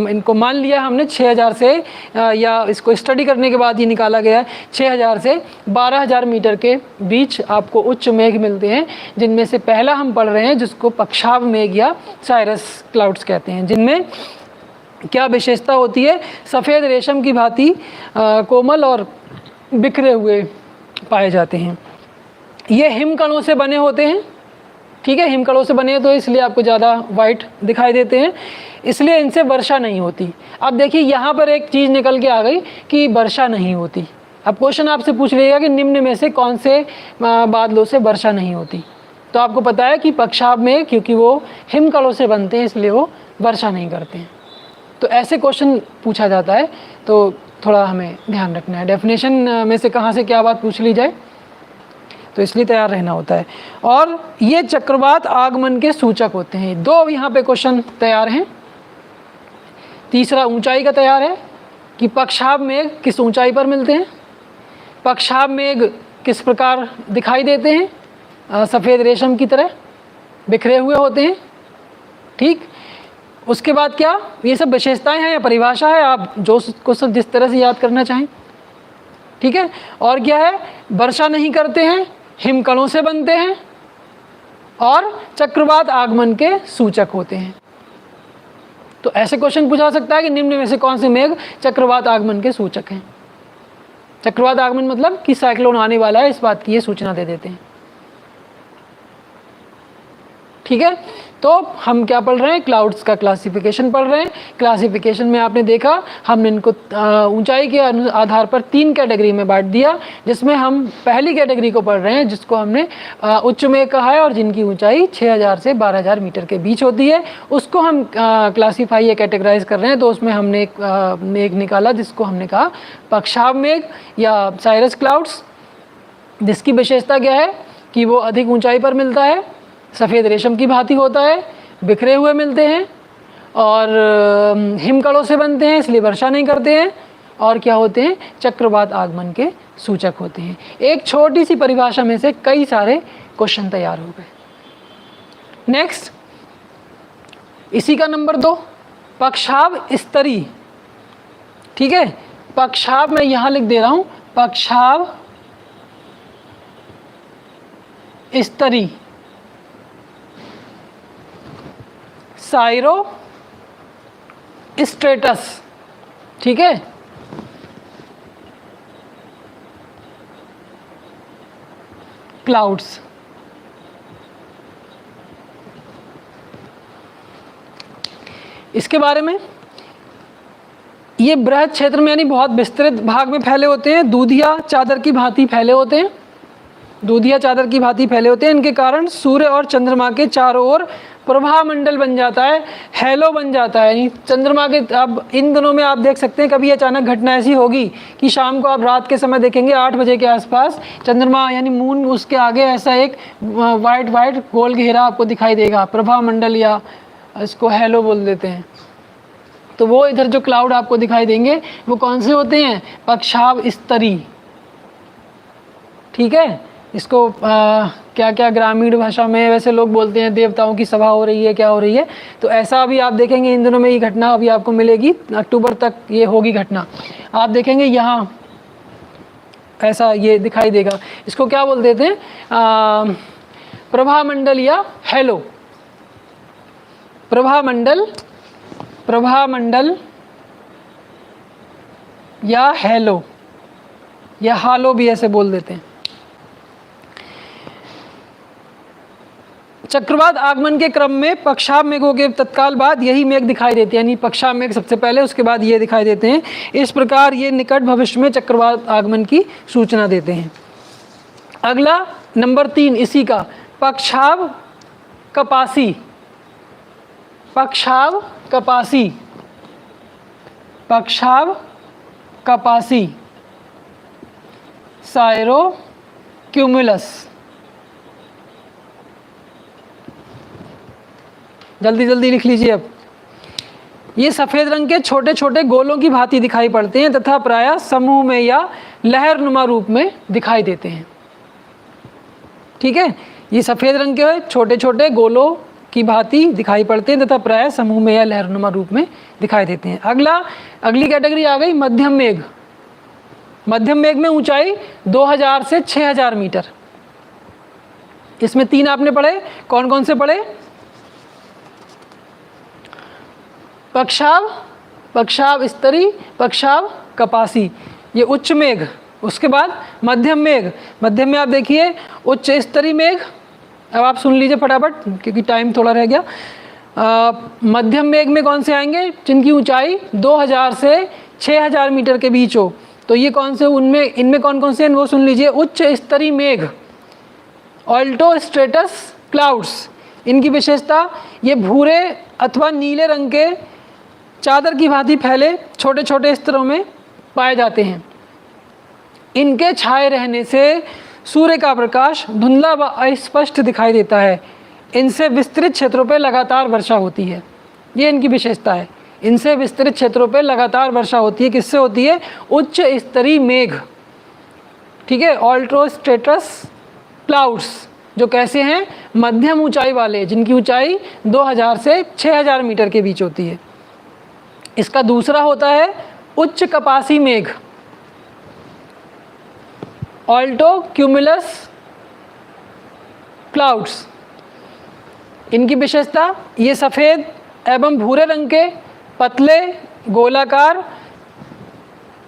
इनको मान लिया हमने 6000 से, या इसको स्टडी करने के बाद ये निकाला गया है 6000 से 12000 मीटर के बीच आपको उच्च मेघ मिलते हैं, जिनमें से पहला हम पढ़ रहे हैं जिसको पक्षाव मेघ या साइरस क्लाउड्स कहते हैं। जिनमें क्या विशेषता होती है, सफ़ेद रेशम की भांति कोमल और बिखरे हुए पाए जाते हैं। ये हिमकणों से बने होते हैं। ठीक है, हिमकणों से बने तो इसलिए आपको ज़्यादा वाइट दिखाई देते हैं, इसलिए इनसे वर्षा नहीं होती। अब देखिए यहाँ पर एक चीज़ निकल के आ गई कि वर्षा नहीं होती। अब क्वेश्चन आपसे पूछ लेगा कि निम्न में से कौन से बादलों से वर्षा नहीं होती। तो आपको पता है कि पक्षाव में, क्योंकि वो हिमकणों से बनते हैं इसलिए वो वर्षा नहीं करते हैं। तो ऐसे क्वेश्चन पूछा जाता है, तो थोड़ा हमें ध्यान रखना है। डेफिनेशन में से कहाँ से क्या बात पूछ ली जाए, तो इसलिए तैयार रहना होता है। और ये चक्रवात आगमन के सूचक होते हैं। 2 यहाँ पे क्वेश्चन तैयार हैं। तीसरा ऊंचाई का तैयार है कि पक्षाव मेघ किस ऊंचाई पर मिलते हैं, पक्षाव मेघ किस प्रकार दिखाई देते हैं, सफ़ेद रेशम की तरह बिखरे हुए होते हैं। ठीक, उसके बाद क्या, ये सब विशेषताएं हैं या परिभाषा है, आप जो क्वेश्चन जिस तरह से याद करना चाहें। ठीक है, और क्या है, वर्षा नहीं करते हैं, हिमकणों से बनते हैं और चक्रवात आगमन के सूचक होते हैं। तो ऐसे क्वेश्चन पूछा सकता है कि निम्न में से कौन से मेघ चक्रवात आगमन के सूचक हैं। चक्रवात आगमन मतलब कि साइक्लोन आने वाला है, इस बात की ये सूचना दे देते हैं। ठीक है, तो हम क्या पढ़ रहे हैं, क्लाउड्स का क्लासिफिकेशन पढ़ रहे हैं। क्लासिफिकेशन में आपने देखा हमने इनको ऊंचाई के आधार पर 3 कैटेगरी में बांट दिया, जिसमें हम पहली कैटेगरी को पढ़ रहे हैं जिसको हमने उच्च मेघ कहा है और जिनकी ऊंचाई 6000 से 12000 मीटर के बीच होती है, उसको हम क्लासीफाई या कैटेगराइज कर रहे हैं। तो उसमें हमने एक मेघ निकाला जिसको हमने कहा पक्षाव मेघ या साइरस क्लाउड्स, जिसकी विशेषता क्या है कि वो अधिक ऊंचाई पर मिलता है, सफ़ेद रेशम की भांति होता है, बिखरे हुए मिलते हैं और हिमकणों से बनते हैं, इसलिए वर्षा नहीं करते हैं, और क्या होते हैं, चक्रवात आगमन के सूचक होते हैं। एक छोटी सी परिभाषा में से कई सारे क्वेश्चन तैयार हो गए। नेक्स्ट, इसी का नंबर 2, पक्षाव स्तरी। ठीक है, पक्षाव मैं यहाँ लिख दे रहा हूँ, पक्षाव स्तरी, साइरो स्ट्रेटस। ठीक है, क्लाउड्स। इसके बारे में, ये बृहद क्षेत्र में यानी बहुत विस्तृत भाग में फैले होते हैं, दूधिया चादर की भांति फैले होते हैं, दूधिया चादर की भांति फैले होते हैं। इनके कारण सूर्य और चंद्रमा के चारों ओर प्रभा मंडल बन जाता है, हैलो बन जाता है। चंद्रमा के, अब इन दिनों में आप देख सकते हैं कभी अचानक घटना ऐसी होगी कि शाम को आप रात के समय देखेंगे 8 बजे के आसपास चंद्रमा यानी मून, उसके आगे ऐसा एक वाइट गोल घेरा आपको दिखाई देगा, प्रभा मंडल या इसको हैलो बोल देते हैं। तो वो इधर जो क्लाउड आपको दिखाई देंगे वो कौन से होते हैं, पक्षाव स्तरी। ठीक है, इसको क्या क्या ग्रामीण भाषा में वैसे लोग बोलते हैं, देवताओं की सभा हो रही है, क्या हो रही है। तो ऐसा अभी आप देखेंगे इन दिनों में ये घटना अभी आपको मिलेगी, अक्टूबर तक ये होगी घटना। आप देखेंगे यहाँ ऐसा ये दिखाई देगा, इसको क्या बोल देते हैं, प्रभामंडल या हैलो। प्रभामंडल या हैलो या हालो भी ऐसे बोल देते हैं। चक्रवात आगमन के क्रम में पक्षाव मेघों के तत्काल बाद यही मेघ दिखाई देते हैं, यानी पक्षाव मेघ सबसे पहले, उसके बाद ये दिखाई देते हैं। इस प्रकार ये निकट भविष्य में चक्रवात आगमन की सूचना देते हैं। अगला नंबर 3 इसी का, पक्षाव कपासी। पक्षाव कपासी, पक्षाव कपासी, साइरो क्यूमुलस। जल्दी जल्दी लिख लीजिए। अब ये सफ़ेद रंग के छोटे छोटे गोलों की भांति दिखाई पड़ते हैं तथा प्रायः समूह में या लहरनुमा रूप में दिखाई देते हैं। ठीक है, ये सफ़ेद रंग के छोटे छोटे गोलों की भांति दिखाई पड़ते हैं तथा प्रायः समूह में या लहरनुमा रूप में दिखाई देते हैं। अगली कैटेगरी आ गई मध्यम मेघ। मध्यम मेघ में ऊंचाई 2000 से 6000 मीटर। इसमें 3 आपने पढ़े, कौन कौन से पढ़े, पक्षाव स्तरी, पक्षाव कपासी, ये उच्च मेघ। उसके बाद मध्यम मेघ, मध्यम में आप देखिए उच्च स्तरी मेघ। अब आप सुन लीजिए फटाफट क्योंकि टाइम थोड़ा रह गया। मध्यम मेघ में कौन से आएंगे, जिनकी ऊंचाई 2000 से 6000 मीटर के बीच हो। तो ये कौन से, उनमें इनमें कौन कौन से हैं वो सुन लीजिए। उच्च स्तरी मेघ, ऑल्टो स्ट्रेटस क्लाउड्स। इनकी विशेषता, ये भूरे अथवा नीले रंग के चादर की भांति फैले छोटे छोटे स्तरों में पाए जाते हैं। इनके छाए रहने से सूर्य का प्रकाश धुंधला व अस्पष्ट दिखाई देता है। इनसे विस्तृत क्षेत्रों पर लगातार वर्षा होती है, ये इनकी विशेषता है। इनसे विस्तृत क्षेत्रों पर लगातार वर्षा होती है। किससे होती है, उच्च स्तरीय मेघ। ठीक है, ऑल्ट्रो स्ट्रेटस क्लाउड्स, जो कैसे हैं, मध्यम ऊंचाई वाले, जिनकी ऊंचाई 2000 से 6000 मीटर के बीच होती है। इसका दूसरा होता है उच्च कपासी मेघ, ऑल्टो क्यूमुलस क्लाउड्स। इनकी विशेषता, ये सफ़ेद एवं भूरे रंग के पतले गोलाकार,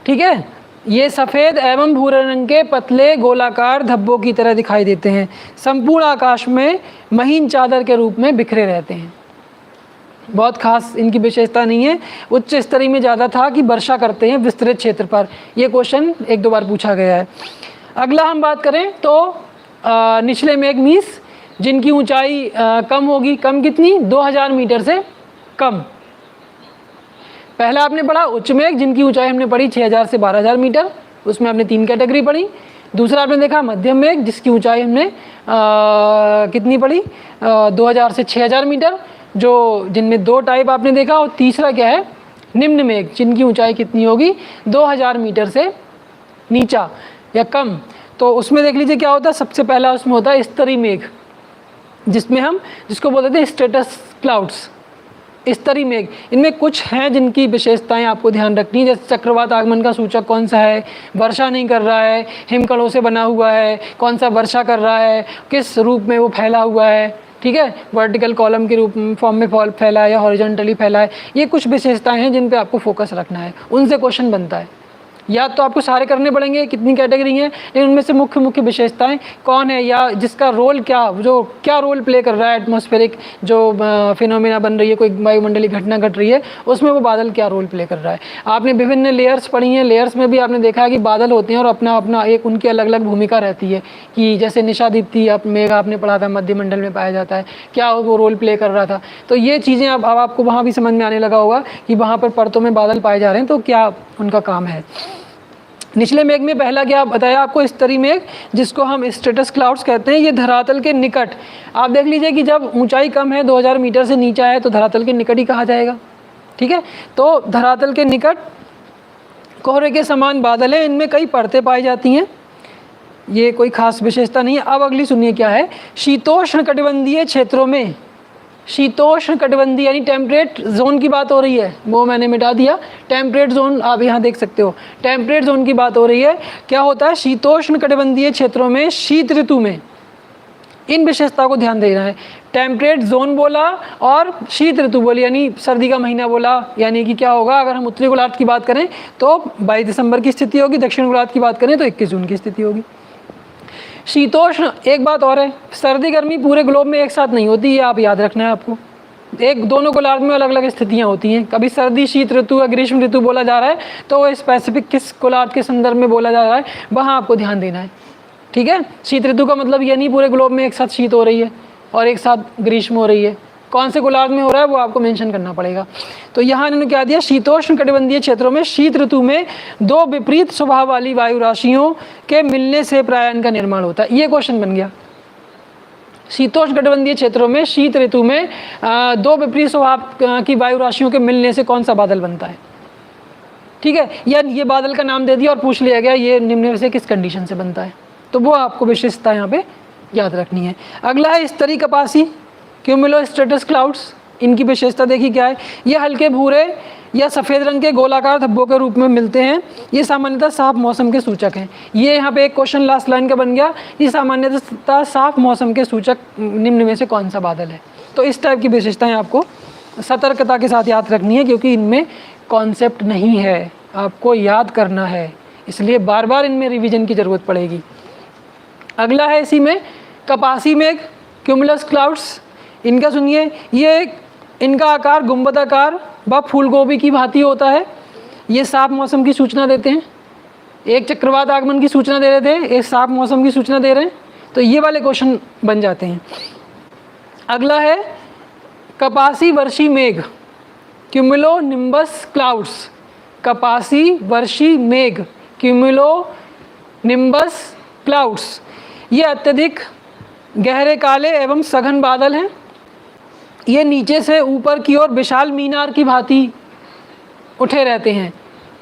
ठीक है, ये सफ़ेद एवं भूरे रंग के पतले गोलाकार धब्बों की तरह दिखाई देते हैं, संपूर्ण आकाश में महीन चादर के रूप में बिखरे रहते हैं। बहुत खास इनकी विशेषता नहीं है, उच्च स्तरीय में ज़्यादा था कि वर्षा करते हैं विस्तृत क्षेत्र पर। ये क्वेश्चन एक दो बार पूछा गया है। अगला हम बात करें तो निचले मेघ मीस जिनकी ऊंचाई कम होगी, कम कितनी, 2000 मीटर से कम। पहला आपने पढ़ा उच्च मेघ जिनकी ऊंचाई हमने पढ़ी 6000 से 12000 मीटर, उसमें आपने 3 कैटेगरी पढ़ी। दूसरा आपने देखा मध्यम मेघ जिसकी ऊंचाई हमने कितनी पढ़ी, 2000 से 6000 मीटर, जो जिनमें 2 टाइप आपने देखा। और तीसरा क्या है, निम्न मेघ जिनकी ऊंचाई कितनी होगी, 2000 मीटर से नीचा या कम। तो उसमें देख लीजिए क्या होता है, सबसे पहला उसमें होता है स्तरीय मेघ, जिसको बोलते थे स्ट्रेटस क्लाउड्स, स्तरीय मेघ। इनमें कुछ हैं जिनकी विशेषताएं आपको ध्यान रखनी है, जैसे चक्रवात आगमन का सूचक कौन सा है, वर्षा नहीं कर रहा है, हिमकणों से बना हुआ है, कौन सा वर्षा कर रहा है, किस रूप में वो फैला हुआ है, ठीक है, वर्टिकल कॉलम के रूप फॉर्म में फैला है या हॉरिजॉन्टली फैला है। ये कुछ विशेषताएं हैं जिन पे आपको फोकस रखना है, उनसे क्वेश्चन बनता है। या तो आपको सारे करने पड़ेंगे, कितनी कैटेगरी हैं, लेकिन उनमें से मुख्य मुख्य विशेषताएं कौन है या जिसका रोल क्या रोल प्ले कर रहा है, एटमॉस्फेरिक जो फिनोमिना बन रही है, कोई वायुमंडलीय घटना घट रही है, उसमें वो बादल क्या रोल प्ले कर रहा है। आपने विभिन्न लेयर्स पढ़ी हैं, लेयर्स में भी आपने देखा है कि बादल होते हैं और अपना अपना एक उनकी अलग अलग भूमिका रहती है, कि जैसे निशादीप्ति मेघ आपने पढ़ा था मध्यमंडल में पाया जाता है, क्या वो रोल प्ले कर रहा था। तो ये चीज़ें अब आपको वहाँ भी समझ में आने लगा होगा कि वहाँ पर परतों में बादल पाए जा रहे हैं तो क्या उनका काम है। निचले मेघ में पहला क्या बताया आपको, स्तरीय मेघ जिसको हम स्ट्रेटस क्लाउड्स कहते हैं। ये धरातल के निकट, आप देख लीजिए कि जब ऊंचाई कम है 2000 मीटर से नीचा है तो धरातल के निकट ही कहा जाएगा, ठीक है। तो धरातल के निकट कोहरे के समान बादल हैं, इनमें कई परतें पाई जाती हैं, ये कोई खास विशेषता नहीं है। अब अगली सुनिए क्या है, शीतोष्ण कटिबंधीय क्षेत्रों में, शीतोष्ण कटिबंधीय यानी टेम्परेट जोन की बात हो रही है, वो मैंने मिटा दिया, टेम्परेट जोन आप यहाँ देख सकते हो, टेम्परेट जोन की बात हो रही है। क्या होता है, शीतोष्ण कटिबंधीय क्षेत्रों में शीत ऋतु में, इन विशेषता को ध्यान देना है। टेम्परेट जोन बोला और शीत ऋतु बोली, यानी सर्दी का महीना बोला, यानी कि क्या होगा, अगर हम उत्तरी गोलार्ध की बात करें तो 22 दिसंबर की स्थिति होगी, दक्षिण गोलार्ध की बात करें तो 21 जून की स्थिति होगी। शीतोष्ण, एक बात और है, सर्दी गर्मी पूरे ग्लोब में एक साथ नहीं होती, ये आप याद रखना है आपको। एक दोनों गोलार्ध में अलग अलग स्थितियाँ होती हैं, कभी सर्दी शीत ऋतु या ग्रीष्म ऋतु बोला जा रहा है तो वो स्पेसिफिक किस गोलार्ध के संदर्भ में बोला जा रहा है वहाँ आपको ध्यान देना है, ठीक है। शीत ऋतु का मतलब ये नहीं पूरे ग्लोब में एक साथ शीत हो रही है और एक साथ ग्रीष्म हो रही है, कौन से गोलार्ध में हो रहा है वो आपको मेंशन करना पड़ेगा। तो यहाँ इन्होंने क्या दिया, शीतोष्ण कटिबंधीय क्षेत्रों में शीत ऋतु में 2 विपरीत स्वभाव वाली वायु राशियों के मिलने से प्रायन का निर्माण होता है। ये क्वेश्चन बन गया, शीतोष्ण कटिबंधीय क्षेत्रों में शीत ऋतु में 2 विपरीत स्वभाव की वायु राशियों के मिलने से कौन सा बादल बनता है, ठीक है। या ये बादल का नाम दे दिया और पूछ लिया गया ये निम्न में से किस कंडीशन से बनता है, तो वो आपको विशेषता यहाँ पे याद रखनी है। अगला है स्तरीय कपासी क्यूमुलोस्ट्रेटस क्लाउड्स, इनकी विशेषता देखिए क्या है, ये हल्के भूरे या सफ़ेद रंग के गोलाकार धब्बों के रूप में मिलते हैं, ये सामान्यतः साफ मौसम के सूचक हैं। ये यहाँ पे एक क्वेश्चन लास्ट लाइन का बन गया, ये सामान्यतः साफ मौसम के सूचक निम्न में से कौन सा बादल है। तो इस टाइप की विशेषताएं आपको सतर्कता के साथ याद रखनी है, क्योंकि इनमें कॉन्सेप्ट नहीं है, आपको याद करना है, इसलिए बार बार इनमें रिविजन की ज़रूरत पड़ेगी। अगला है इसी में कपासी मेघ क्यूमुलस क्लाउड्स, इनका सुनिए, ये इनका आकार गुंबदाकार व फूलगोभी की भांति होता है, ये साफ मौसम की सूचना देते हैं। एक चक्रवात आगमन की सूचना दे रहे थे, एक साफ मौसम की सूचना दे रहे हैं, तो ये वाले क्वेश्चन बन जाते हैं। अगला है कपासी वर्षी मेघ क्यूमुलो निम्बस क्लाउड्स, कपासी वर्षी मेघ क्यूमुलो निम्बस क्लाउड्स, ये अत्यधिक गहरे काले एवं सघन बादल हैं, ये नीचे से ऊपर की ओर विशाल मीनार की भांति उठे रहते हैं,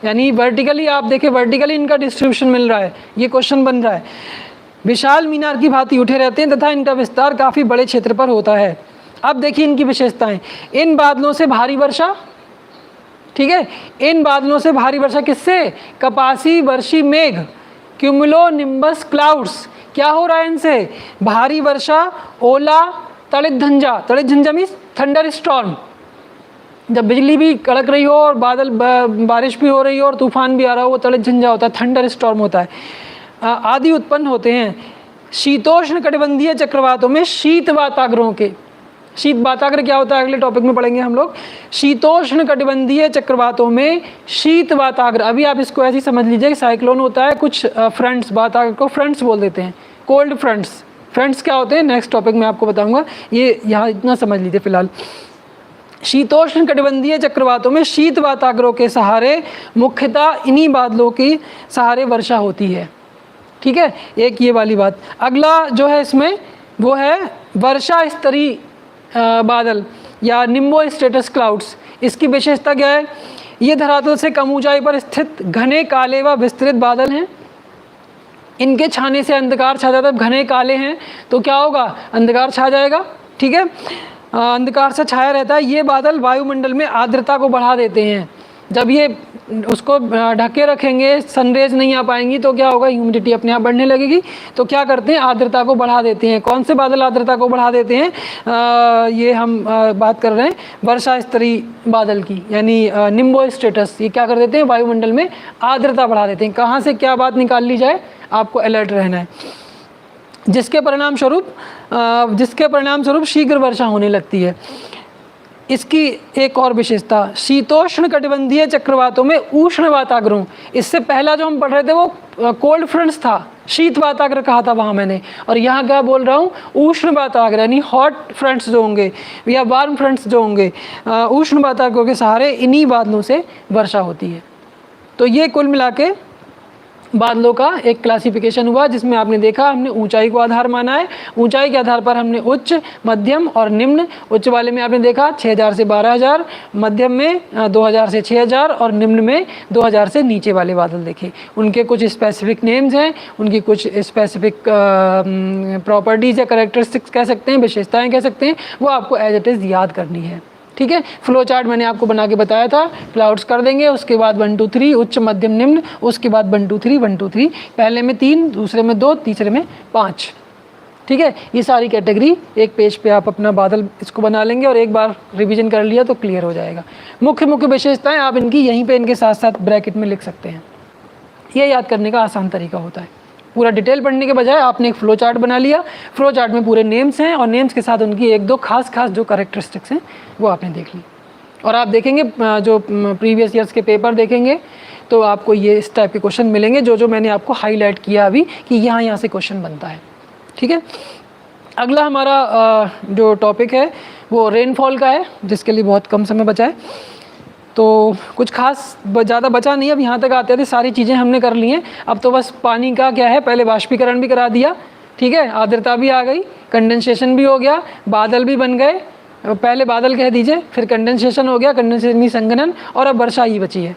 यानी वर्टिकली आप देखें, वर्टिकली इनका डिस्ट्रीब्यूशन मिल रहा है, ये क्वेश्चन बन रहा है, विशाल मीनार की भांति उठे रहते हैं तथा इनका विस्तार काफ़ी बड़े क्षेत्र पर होता है। अब देखिए इनकी विशेषताएं, इन बादलों से भारी वर्षा, ठीक है, इन बादलों से भारी वर्षा किससे, कपासी वर्षी मेघ क्यूमुलो निम्बस क्लाउड्स, क्या हो रहा है इनसे, भारी वर्षा, ओला, तड़ित झंझा मीन्स थंडर स्टॉर्म, जब बिजली भी कड़क रही हो और बारिश भी हो रही हो और तूफान भी आ रहा हो, वो तड़क झंझा होता है, थंडर स्टॉर्म होता है, आदि उत्पन्न होते हैं शीतोष्ण कटिबंधीय चक्रवातों में शीत वाताग्रों के। शीत वाताग्र क्या होता है अगले टॉपिक में पढ़ेंगे हम लोग। शीतोष्ण कटिबंधीय चक्रवातों में शीत वाताग्र, अभी आप इसको ऐसे ही समझ लीजिए कि साइक्लोन होता है, कुछ फ्रंट्स, वाताग्र को फ्रंट्स बोल देते हैं, कोल्ड फ्रंट्स। फ्रंट्स क्या होते हैं नेक्स्ट टॉपिक में आपको बताऊंगा, ये यहाँ इतना समझ लीजिए फिलहाल। शीतोष्ण कटिबंधीय चक्रवातों में शीत वाताग्रों के सहारे, मुख्यतः इन्हीं बादलों के सहारे वर्षा होती है। ठीक है, एक ये वाली बात। अगला जो है इसमें वो है वर्षा स्तरीय बादल या निम्बो स्टेटस क्लाउड्स। इसकी विशेषता क्या है? ये धरातल से कम ऊंचाई पर स्थित घने काले व विस्तृत बादल हैं। इनके छाने से अंधकार छा जाता है। घने काले हैं तो क्या होगा? अंधकार छा जाएगा। ठीक है, अंधकार से छाया रहता है। ये बादल वायुमंडल में आर्द्रता को बढ़ा देते हैं। जब ये उसको ढके रखेंगे, सनरेज नहीं आ पाएंगी तो क्या होगा? ह्यूमिडिटी अपने आप बढ़ने लगेगी। तो क्या करते हैं? आर्द्रता को बढ़ा देते हैं। कौन से बादल आर्द्रता को बढ़ा देते हैं? ये हम बात कर रहे हैं वर्षा स्तरीय बादल की, यानी निम्बो स्टेटस। ये क्या कर देते हैं? वायुमंडल में आर्द्रता बढ़ा देते हैं। कहाँ से क्या बात निकाल ली जाए, आपको अलर्ट रहना है। जिसके परिणाम स्वरूप शीघ्र वर्षा होने लगती है। इसकी एक और विशेषता, शीतोष्ण कटिबंधीय चक्रवातों में उष्ण वाताग्रों। इससे पहला जो हम पढ़ रहे थे वो कोल्ड फ्रंट्स था, शीत वाताग्र कहा था वहाँ मैंने, और यहाँ क्या बोल रहा हूँ? उष्ण वाताग्र, यानी हॉट फ्रंट्स जो होंगे या वार्म फ्रंट्स जो होंगे, उष्ण वाताग्रों के सहारे इन्हीं बादलों से वर्षा होती है। तो ये कुल मिला के बादलों का एक क्लासिफिकेशन हुआ, जिसमें आपने देखा हमने ऊंचाई को आधार माना है। ऊंचाई के आधार पर हमने उच्च, मध्यम और निम्न। उच्च वाले में आपने देखा 6000 से 12000, मध्यम में 2000 से 6000 और निम्न में 2000 से नीचे वाले बादल देखे। उनके कुछ स्पेसिफिक नेम्स हैं, उनकी कुछ स्पेसिफिक प्रॉपर्टीज़ या करेक्टरिस्टिक्स कह सकते हैं, विशेषताएँ कह सकते हैं, वो आपको एज इट इज़ याद करनी है। ठीक है, फ्लो चार्ट मैंने आपको बना के बताया था। क्लाउड्स कर देंगे, उसके बाद 1 2 3 उच्च मध्यम निम्न, उसके बाद 1 2 3 1 2 3, पहले में 3, दूसरे में 2, तीसरे में 5। ठीक है, ये सारी कैटेगरी एक पेज पे आप अपना बादल इसको बना लेंगे और एक बार रिवीजन कर लिया तो क्लियर हो जाएगा। मुख्य विशेषताएं आप इनकी यहीं पे इनके साथ साथ ब्रैकेट में लिख सकते हैं। ये याद करने का आसान तरीका होता है। पूरा डिटेल पढ़ने के बजाय आपने एक फ्लो चार्ट बना लिया, फ्लो चार्ट में पूरे नेम्स हैं और नेम्स के साथ उनकी एक दो खास जो करेक्टरिस्टिक्स हैं वो आपने देख ली। और आप देखेंगे जो प्रीवियस ईयर्स के पेपर देखेंगे तो आपको ये इस टाइप के क्वेश्चन मिलेंगे, जो मैंने आपको हाईलाइट किया अभी कि यहाँ से क्वेश्चन बनता है। ठीक है, अगला हमारा जो टॉपिक है वो रेनफॉल का है, जिसके लिए बहुत कम समय बचा है। तो कुछ खास ज़्यादा बचा नहीं, अब यहाँ तक आते थे सारी चीज़ें हमने कर ली हैं। अब तो बस पानी का क्या है, पहले वाष्पीकरण भी करा दिया, ठीक है, आर्द्रता भी आ गई, कंडेंसेशन भी हो गया, बादल भी बन गए। पहले बादल कह दीजिए, फिर कंडेंसेशन हो गया, कंडेंसेशन संघनन, और अब वर्षा ही बची है।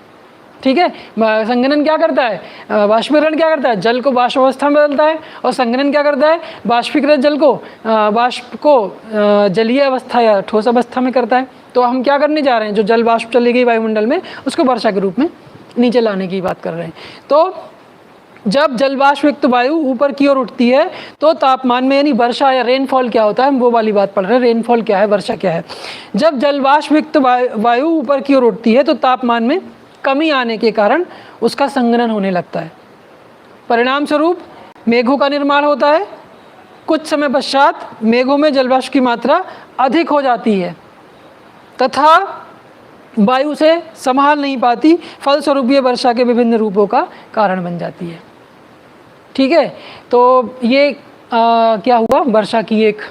ठीक है, संघनन क्या करता है, वाष्पीकरण क्या करता है, जल को वाष्प अवस्था में बदलता है, और संघनन क्या करता है, वाष्पीकृत जल को वाष्प को जलीय अवस्था या ठोस अवस्था में करता है। तो हम क्या करने जा रहे हैं, जो जल वाष्प चली गई वायुमंडल में उसको वर्षा के रूप में नीचे लाने की बात कर रहे हैं। तो जब जल वाष्प युक्त वायु ऊपर की ओर उठती है तो तापमान में, यानी वर्षा या रेनफॉल क्या होता है, हम वो वाली बात पढ़ रहे हैं। रेनफॉल क्या है, वर्षा क्या है। जब जल वाष्प युक्त वायु ऊपर की ओर उठती है तो तापमान में कमी आने के कारण उसका संघनन होने लगता है। परिणाम स्वरूप मेघों का निर्माण होता है। कुछ समय पश्चात मेघों में जलवाष्प की मात्रा अधिक हो जाती है तथा वायु से संभाल नहीं पाती, फलस्वरूप ये वर्षा के विभिन्न रूपों का कारण बन जाती है। ठीक है, तो ये क्या हुआ, वर्षा की एक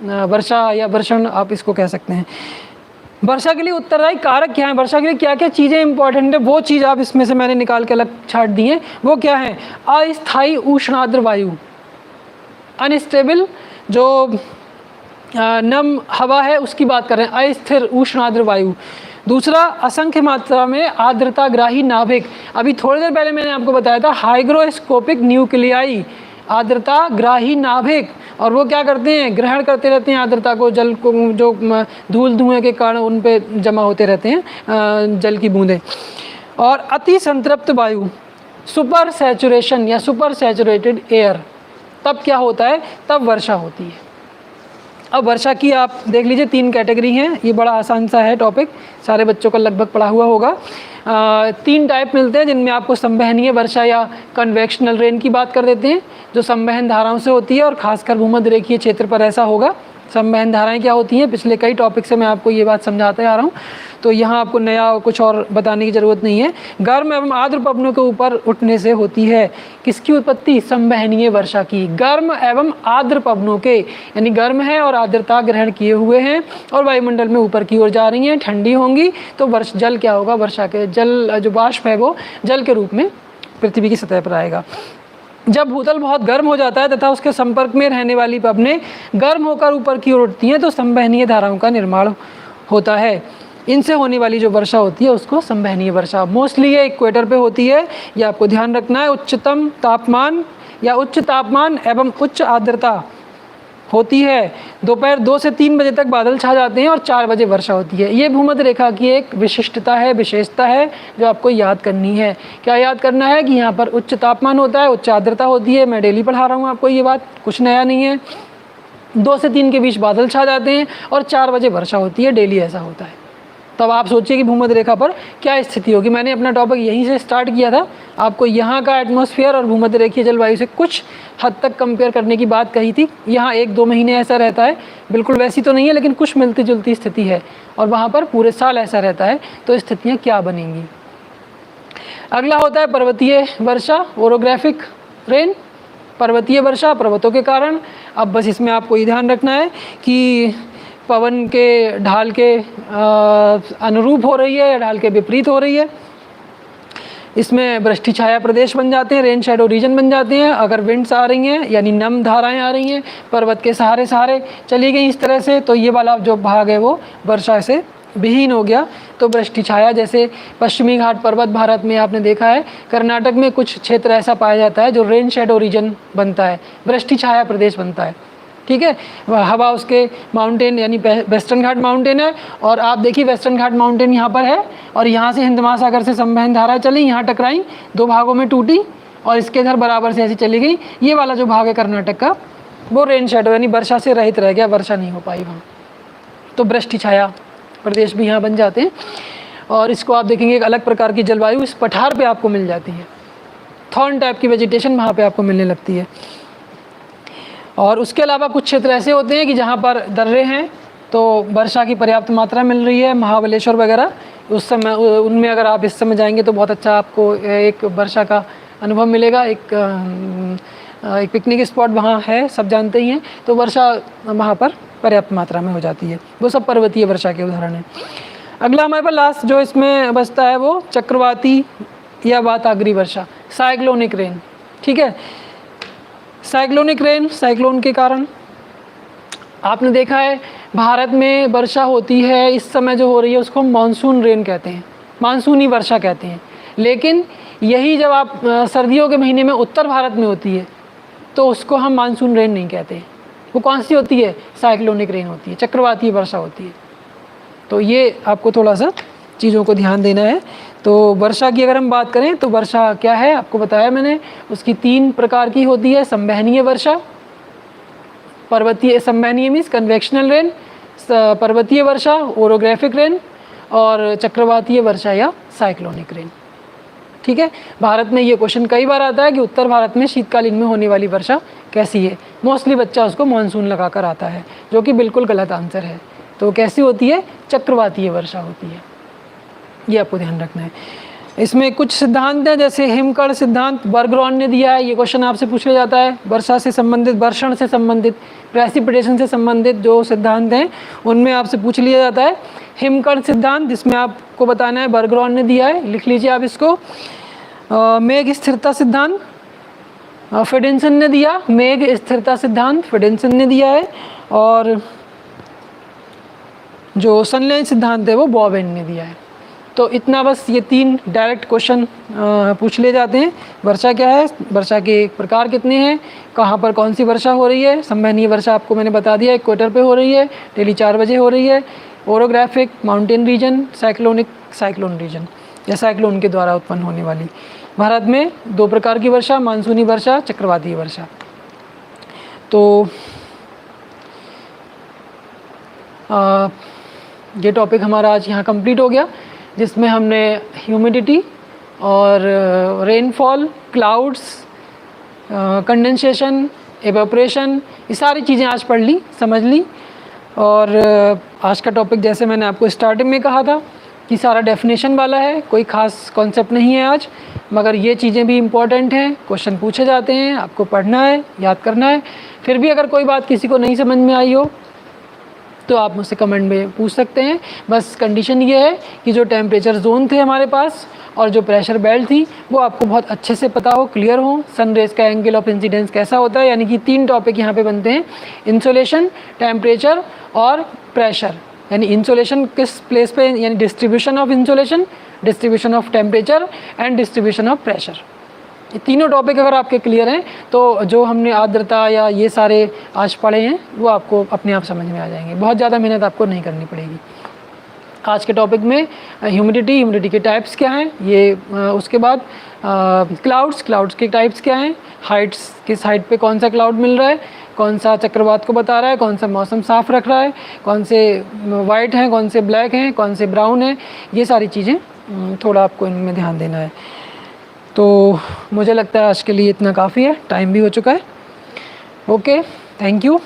वर्षा या वर्षण आप इसको कह सकते हैं। वर्षा के लिए उत्तरदायी कारक क्या है, वर्षा के लिए क्या क्या चीज़ें इंपॉर्टेंट है, वो चीज़ आप इसमें से मैंने निकाल के अलग छाट दी हैं। वो क्या है, अस्थायी उष्णाद्र वायु, अनस्टेबल जो नम हवा है उसकी बात कर रहे हैं, अस्थिर उष्णाद्र वायु। दूसरा, असंख्य मात्रा में आर्द्रताग्राही नाभिक। अभी थोड़ी देर पहले मैंने आपको बताया था हाइग्रोस्कोपिक न्यूक्लियाई, आर्द्रताग्राही नाभिक, और वो क्या करते हैं, ग्रहण करते रहते हैं आर्द्रता को, जल को, जो धूल धुएं के कारण उन पे जमा होते रहते हैं जल की बूंदें। और अति संतृप्त वायु, सुपर सैचुरेशन या सुपर सैचुरेटेड एयर, तब क्या होता है, तब वर्षा होती है। अब वर्षा की आप देख लीजिए 3 कैटेगरी हैं। ये बड़ा आसान सा है टॉपिक, सारे बच्चों का लगभग पढ़ा हुआ होगा। 3 टाइप मिलते हैं जिनमें आपको संवहनीय वर्षा या कन्वेक्शनल रेन की बात कर देते हैं, जो संवहन धाराओं से होती है और खासकर भूमध्य रेखीय क्षेत्र पर ऐसा होगा। संवहन धाराएं क्या होती हैं, पिछले कई टॉपिक से मैं आपको ये बात समझाते आ रहा हूँ, तो यहाँ आपको नया कुछ और बताने की ज़रूरत नहीं है। गर्म एवं आर्द्र पवनों के ऊपर उठने से होती है किसकी उत्पत्ति, संवहनीय वर्षा की। गर्म एवं आर्द्र पवनों के, यानी गर्म है और आर्द्रता ग्रहण किए हुए हैं और वायुमंडल में ऊपर की ओर जा रही हैं, ठंडी होंगी, तो जल क्या होगा, वर्षा के जल जो बाष्प है वो जल के रूप में पृथ्वी की सतह पर आएगा। जब भूतल बहुत गर्म हो जाता है तथा उसके संपर्क में रहने वाली पवनें गर्म होकर ऊपर की ओर उठती हैं तो संवहनीय धाराओं का निर्माण होता है। इनसे होने वाली जो वर्षा होती है उसको संवहनीय वर्षा, मोस्टली ये इक्वेटर पे होती है, ये आपको ध्यान रखना है। उच्चतम तापमान या उच्च तापमान एवं उच्च आर्द्रता होती है। दोपहर 2 से 3 बजे तक बादल छा जाते हैं और 4 बजे वर्षा होती है। ये भूमध्य रेखा की एक विशिष्टता है, विशेषता है जो आपको याद करनी है। क्या याद करना है कि यहाँ पर उच्च तापमान होता है, उच्च आर्द्रता होती है। मैं डेली पढ़ा रहा हूँ आपको, ये बात कुछ नया नहीं है। 2 से 3 के बीच बादल छा जाते हैं और 4 बजे वर्षा होती है, डेली ऐसा होता है। तब आप सोचिए कि भूमध्य रेखा पर क्या स्थिति होगी। मैंने अपना टॉपिक यहीं से स्टार्ट किया था, आपको यहाँ का एटमॉस्फेयर और भूमध्य रेखीय जलवायु से कुछ हद तक कंपेयर करने की बात कही थी। यहाँ 1-2 महीने ऐसा रहता है, बिल्कुल वैसी तो नहीं है लेकिन कुछ मिलती जुलती स्थिति है, और वहाँ पर पूरे साल ऐसा रहता है, तो स्थितियाँ क्या बनेंगी। अगला होता है पर्वतीय वर्षा, ओरोग्राफिक रेन। पर्वतीय वर्षा पर्वतों के कारण। अब बस इसमें आपको ये ध्यान रखना है कि पवन के ढाल के अनुरूप हो रही है या ढाल के विपरीत हो रही है। इसमें वृष्टि छाया प्रदेश बन जाते हैं, रेन शेडो रीजन बन जाते हैं। अगर विंड्स आ रही हैं यानी नम धाराएं आ रही हैं, पर्वत के सहारे सहारे चली गई इस तरह से, तो ये वाला जो भाग है वो वर्षा से विहीन हो गया। तो वृष्टि छाया, जैसे पश्चिमी घाट पर्वत भारत में आपने देखा है, कर्नाटक में कुछ क्षेत्र ऐसा पाया जाता है जो रेन शेडो रीजन बनता है, वृष्टि छाया प्रदेश बनता है। ठीक है, हवा उसके माउंटेन यानी वेस्टर्न घाट माउंटेन है, और आप देखिए वेस्टर्न घाट माउंटेन यहाँ पर है, और यहाँ से हिंद महासागर से संवहन धारा चली, यहाँ टकराई, 2 भागों में टूटी और इसके इधर बराबर से ऐसी चली गई। ये वाला जो भाग है कर्नाटक का, वो रेन शेडो यानी वर्षा से रहित रह गया, वर्षा नहीं हो पाई वहाँ, तो वृष्टि छाया प्रदेश भी यहाँ बन जाते हैं। और इसको आप देखेंगे एक अलग प्रकार की जलवायु इस पठार पे आपको मिल जाती है, थॉर्न टाइप की वेजिटेशन वहाँ पे आपको मिलने लगती है। और उसके अलावा कुछ क्षेत्र ऐसे होते हैं कि जहाँ पर दर्रे हैं तो वर्षा की पर्याप्त मात्रा मिल रही है, महाबलेश्वर वगैरह, उस समय उनमें अगर आप इस समय जाएंगे तो बहुत अच्छा आपको एक वर्षा का अनुभव मिलेगा। एक पिकनिक स्पॉट वहाँ है, सब जानते ही हैं, तो वर्षा वहाँ पर पर्याप्त मात्रा में हो जाती है। वो सब पर्वतीय वर्षा के उदाहरण हैं। अगला हमारे पास लास्ट जो इसमें बचता है वो चक्रवाती या वाताग्री वर्षा, साइक्लोनिक रेन। ठीक है, साइक्लोनिक रेन, साइक्लोन के कारण आपने देखा है भारत में वर्षा होती है, इस समय जो हो रही है उसको मानसून रेन कहते हैं, मानसूनी वर्षा कहते हैं। लेकिन यही जब आप सर्दियों के महीने में उत्तर भारत में होती है तो उसको हम मानसून रेन नहीं कहते। वो कौन सी होती है, साइक्लोनिक रेन होती है, चक्रवाती वर्षा होती है। तो ये आपको थोड़ा सा चीज़ों को ध्यान देना है। तो वर्षा की अगर हम बात करें तो वर्षा क्या है, आपको बताया मैंने, उसकी 3 प्रकार की होती है। संवहनीय वर्षा, पर्वतीय, संवहनीय मीन्स कन्वेक्शनल रेन, पर्वतीय वर्षा ओरोग्राफिक रेन, और चक्रवातीय वर्षा या साइक्लोनिक रेन। ठीक है, भारत में ये क्वेश्चन कई बार आता है कि उत्तर भारत में शीतकालीन में होने वाली वर्षा कैसी है। मोस्टली बच्चा उसको मानसून लगाकर आता है, जो कि बिल्कुल गलत आंसर है। तो कैसी होती है, चक्रवातीय वर्षा होती है, ये आपको ध्यान रखना है। इसमें कुछ सिद्धांत हैं, जैसे हिमकण सिद्धांत बर्गरॉन ने दिया है। ये क्वेश्चन आपसे पूछ लिया जाता है, वर्षा से संबंधित, वर्षण से संबंधित, प्रेसिपिटेशन से संबंधित जो सिद्धांत हैं उनमें आपसे पूछ लिया जाता है। हिमकण सिद्धांत जिसमें आपको बताना है, बर्गरॉन ने दिया है, लिख लीजिए आप इसको। मेघ स्थिरता सिद्धांत फिडेंसन ने दिया, मेघ स्थिरता सिद्धांत फिडेंसन ने दिया है, और जो सनलाइन सिद्धांत है वो बॉवेन ने दिया है। तो इतना बस, ये 3 डायरेक्ट क्वेश्चन पूछ ले जाते हैं। वर्षा क्या है, वर्षा के प्रकार कितने हैं, कहाँ पर कौन सी वर्षा हो रही है। संवहनीय वर्षा आपको मैंने बता दिया, इक्वेटर पे हो रही है, डेली 4 बजे हो रही है। Orographic mountain region, cyclonic cyclone region या साइक्लोन के द्वारा उत्पन्न होने वाली। भारत में 2 प्रकार की वर्षा, मानसूनी वर्षा, चक्रवातीय वर्षा। तो ये टॉपिक हमारा आज यहाँ कंप्लीट हो गया, जिसमें हमने ह्यूमिडिटी और रेनफॉल, क्लाउड्स, कंडेंसेशन, एवेपोरेशन, ये सारी चीज़ें आज पढ़ ली, समझ ली। और आज का टॉपिक जैसे मैंने आपको स्टार्टिंग में कहा था कि सारा डेफिनेशन वाला है, कोई ख़ास कॉन्सेप्ट नहीं है आज, मगर ये चीज़ें भी इम्पॉर्टेंट हैं, क्वेश्चन पूछे जाते हैं, आपको पढ़ना है, याद करना है। फिर भी अगर कोई बात किसी को नहीं समझ में आई हो तो आप मुझसे कमेंट में पूछ सकते हैं। बस कंडीशन ये है कि जो टेम्परेचर जोन थे हमारे पास और जो प्रेशर बेल्ट थी वो आपको बहुत अच्छे से पता हो, क्लियर हो। सन रेज का एंगल ऑफ इंसिडेंस कैसा होता है, यानी कि 3 टॉपिक यहाँ पे बनते हैं, इंसोलेशन, टेम्परेचर और प्रेशर। यानी इंसोलेशन किस प्लेस पे, यानी distribution of insolation, distribution of temperature and distribution of pressure. ये तीनों टॉपिक अगर आपके क्लियर हैं तो जो हमने आर्द्रता या ये सारे आज पढ़े हैं वो आपको अपने आप समझ में आ जाएंगे, बहुत ज़्यादा मेहनत आपको नहीं करनी पड़ेगी। आज के टॉपिक में ह्यूमिडिटी के टाइप्स क्या हैं, ये उसके बाद क्लाउड्स के टाइप्स क्या हैं, हाइट्स, किस हाइट पे कौन सा क्लाउड मिल रहा है, कौन सा चक्रवात को बता रहा है, कौन सा मौसम साफ़ रख रहा है, कौन से वाइट हैं, कौन से ब्लैक हैं, कौन से ब्राउन हैं, ये सारी चीज़ें थोड़ा आपको इनमें ध्यान देना है। तो मुझे लगता है आज के लिए इतना काफ़ी है, टाइम भी हो चुका है। Okay, thank you.